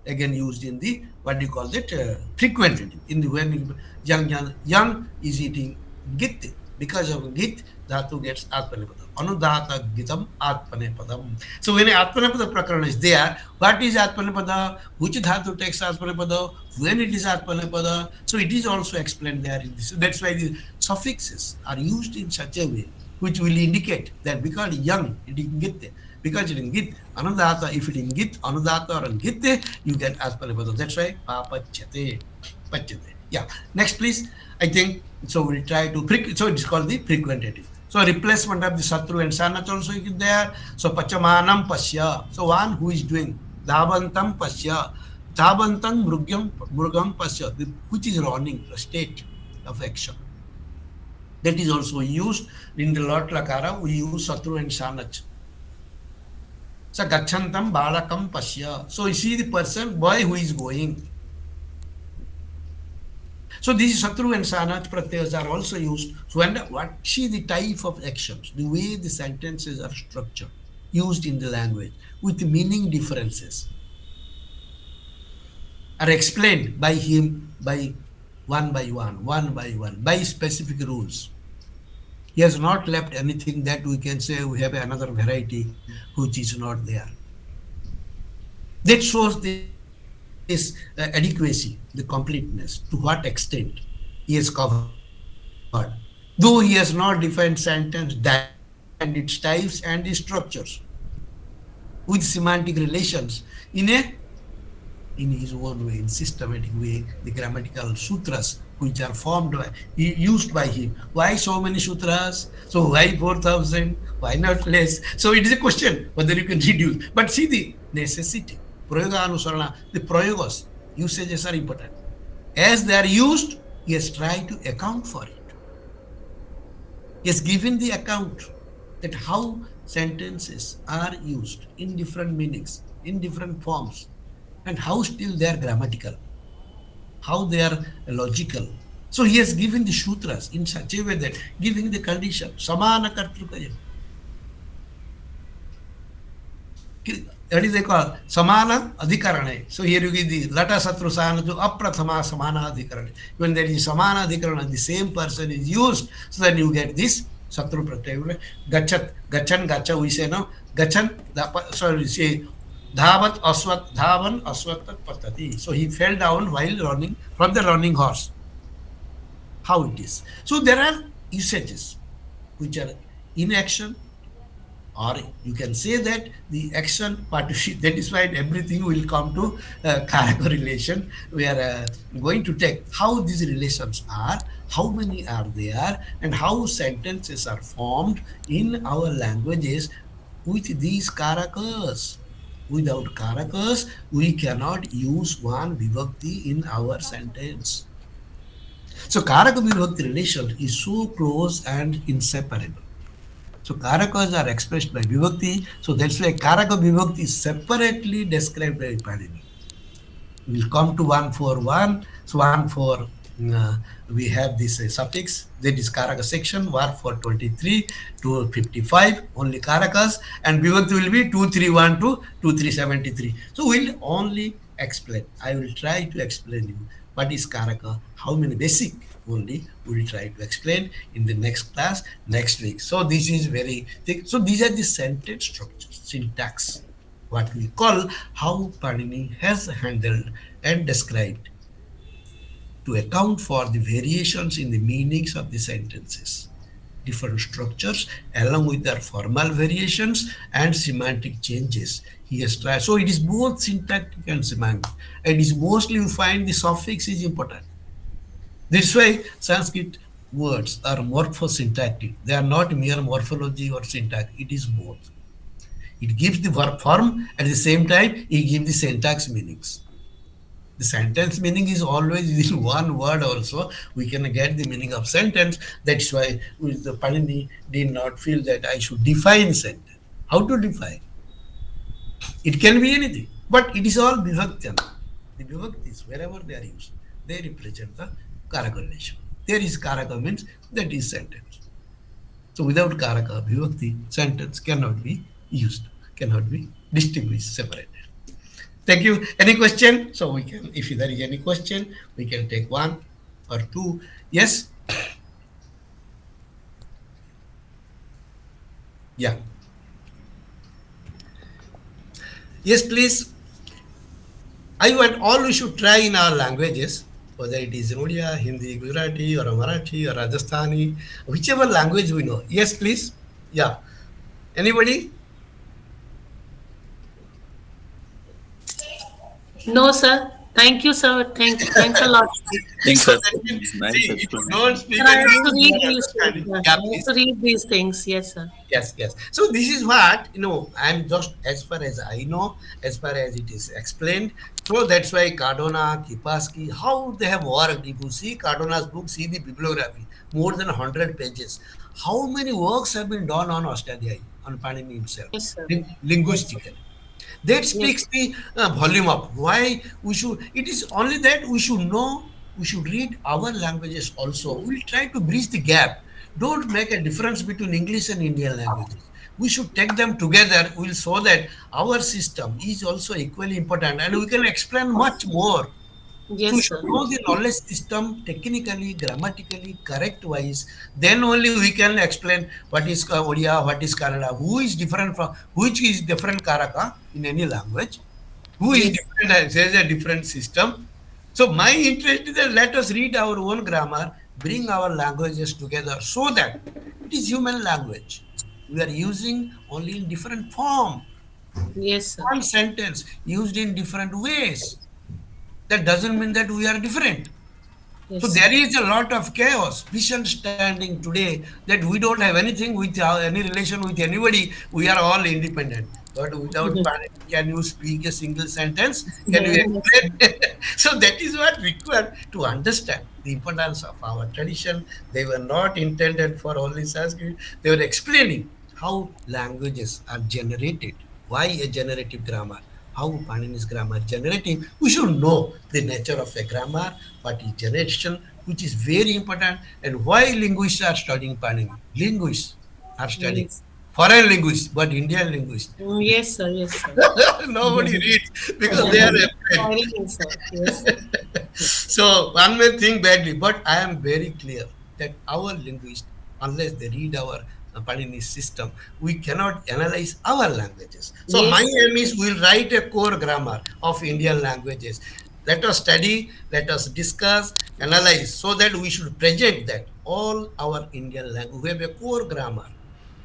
again used in the, what do you call it, frequently, in the when young is eating git, because of git, dhatu gets atpanapada. Anudhata gitam atpanepadam. So when atpanepada prakarana is there, what is atpanepada? Which dhatu takes atpanepada? When it is atpanepada? So it is also explained there in this. That's why the suffixes are used in such a way which will indicate that because young, it is git. Because it is git, anudhata, if it is git, anudhata or git, you get atpanepada. That's why papachyate. Pachyate. Yeah. Next, please. I think so. We'll try to so it's called the frequentative. So replacement of the satru and sanat also is there. So pachamanam pasya. So one who is doing dhavantam pasya. Dhavantam mrugam pasya, which is running, the state. of action. That is also used in the lot lakara. We use satru and sanach. So gachantam balakam pasya. So you see the person, boy who is going. So these satru and sanach pratyas are also used. So and what see the type of actions, the way the sentences are structured, used in the language with meaning differences are explained by him by specific rules. He has not left anything that we can say we have another variety which is not there. That shows this adequacy, the completeness, to what extent he has covered. Though he has not defined sentence, defined its types and its structures with semantic relations in his own way, in systematic way, the grammatical sutras which are formed by, used by him. Why so many sutras? So why 4,000? Why not less? So it is a question whether you can reduce. But see the necessity. Prayoga anusarana, the prayogos, usages are important. As they are used, he has tried to account for it. He has given the account that how sentences are used in different meanings, in different forms, and how still they are grammatical, how they are logical. So he has given the sutras in such a way that giving the condition, samana kartrukaya. That is they call samana adhikarane. So here you give the lata satru sana to aprathama samana adhikarane. When there is samana adhikarane, the same person is used, so then you get this satru pratyaya. Gachat, gachan, gacha, we say no. Gachan, sorry, say dhavat aswat, dhavan aswat patati. So he fell down while running from the running horse. How it is. So there are usages which are in action, or you can say that the action partnership, that is why everything will come to karaka relation. We are going to take how these relations are, how many are there, and how sentences are formed in our languages with these karakas. Without karakas, we cannot use one vibhakti in our sentence. So karaka vibhakti relation is so close and inseparable. So karakas are expressed by vibhakti. So that's why karaka vibhakti is separately described by Panini. We'll come to 141. So 14, we have this suffix, that is karaka section, var for 23 to 55, only karakas, and vibhakti will be 231 to 2373. So we'll only explain. I will try to explain you what is karaka, how many basic only we'll try to explain in the next class next week. So this is very thick. So these are the sentence structures, syntax, what we call how Panini has handled and described to account for the variations in the meanings of the sentences, different structures along with their formal variations and semantic changes. He has tried. So it is both syntactic and semantic. It is mostly you find the suffix is important. This way, Sanskrit words are morphosyntactic. They are not mere morphology or syntax. It is both. It gives the verb form, at the same time, it gives the syntax meanings. The sentence meaning is always in one word also. We can get the meaning of sentence. That's why the Panini did not feel that I should define sentence. How to define? It can be anything, but it is all vibhakti. The vibhaktis, wherever they are used, they represent the karaka relation. There is karaka means that is sentence. So without karaka, vibhakti, sentence cannot be used, cannot be distinguished, separated. Thank you. Any question? So we can, if there is any question, we can take one or two. Yes? Yeah. Yes, please. I want all we should try in our languages, whether it is in Odia, Hindi, Gujarati, or Marathi, or Rajasthani, whichever language we know. Yes, please. Yeah. Anybody? No, sir. Thank you, sir. Thanks a lot. Thanks, sir. Nice See, if you explanation. don't speak Sir, I have to any read these things. understanding. Sir. Yeah, I have please. to read these things. Yes, sir. Yes, yes. So this is what, I'm just, as far as I know, as far as it is explained, So that's why Cardona, Kipaski, how they have worked. If you see Cardona's book, see the bibliography, more than 100 pages. How many works have been done on Australia, on Panini himself, Yes, sir. Yes, sir. linguistically? That Yes. speaks the volume of why we should. It is only that we should know, we should read our languages also. We'll try to bridge the gap. Don't make a difference between English and Indian languages. We should take them together. We'll show that our system is also equally important and we can explain much more. So we Yes, should sir. know the knowledge system technically, grammatically, correct wise. Then only we can explain what is Odia, what is Kannada, who is different from, which is different Karaka in any language, who is Yes. different, says a different system. So my interest is that let us read our own grammar, bring our languages together so that it is human language. We are using only in different form, Yes, sir. one sentence used in different ways. That doesn't mean that we are different. So Yes, there sir. is a lot of chaos, misunderstanding today that we don't have anything with any relation with anybody. We are all independent. But without panic, can you speak a single sentence? Can you Yes, sir. explain? So that is what required to understand the importance of our tradition. They were not intended for only Sanskrit. They were explaining how languages are generated, why a generative grammar, how Panini's grammar generative. We should know the nature of a grammar, what is generation, which is very important, and why linguists are studying Panini. Linguists are studying Yes. foreign linguists, but Indian linguists. Yes, sir. Yes, sir. Nobody reads because they are Yes. afraid. Foreign, sir. Yes, sir. So one may think badly, but I am very clear that our linguists, unless they read our Panini system, we cannot analyze our languages. So my Yes, sir. aim is we'll write a core grammar of Indian languages. Let us study, let us discuss, analyze, so that we should present that all our Indian language. We have a core grammar.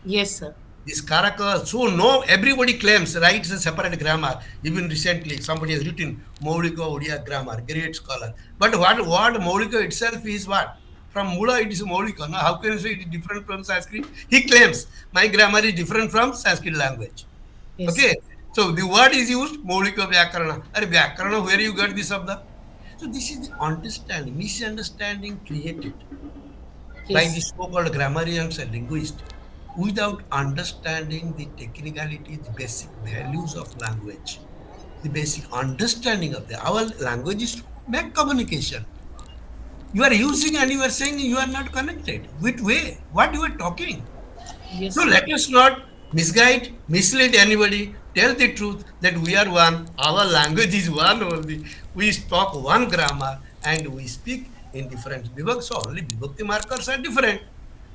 Yes, sir. This Caracas, so no, everybody claims, writes a separate grammar. Even recently, somebody has written Maulika Odia grammar, great scholar. But what Maulika itself is what? From Mula, it is Maulika. Now, how can you say it is different from Sanskrit? He claims my grammar is different from Sanskrit language. Yes, Okay, sir. so the word is used Maulika Vyakarana. Are Vyakarana, where you got this of the? So this is the understanding, misunderstanding created by the Yes. so-called grammarians and linguists without understanding the technicality, the basic values of language, the basic understanding of our language is to make communication. You are using and you are saying you are not connected. Which way? What you are talking? Yes, So sir. let us not misguide, mislead anybody. Tell the truth that we are one. Our language is one only. We talk one grammar and we speak in different vibhakti. So only vibhakti markers are different.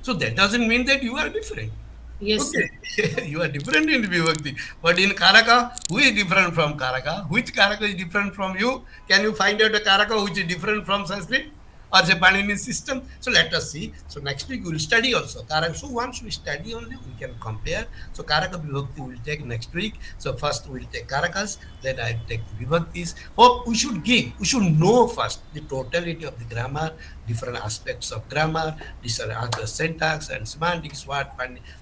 So that doesn't mean that you are different. Yes, Okay, sir. you are different in Vibhakti. But in Karaka, who is different from Karaka? Which Karaka is different from you? Can you find out a Karaka which is different from Sanskrit or the Panini system? So let us see. So next week we will study also Karaka. So once we study only, we can compare. So Karaka Vibhakti we will take next week. So first we will take Karakas, then I will take the Vibhaktis. Hope we should know first the totality of the grammar, different aspects of grammar, different syntax and semantics,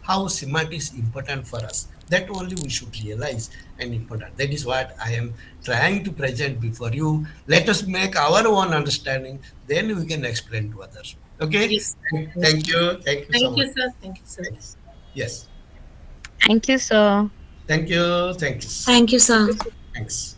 how semantics is important for us. That only we should realize and important. That is what I am trying to present before you. Let us make our own understanding, then we can explain to others. Okay? Yes. Yes. Thank you. Thank you so Thank much. you, sir. Thank you, sir. Thanks. Yes. Thank you, sir. Thank you. Thanks. Thank you, sir. Thanks.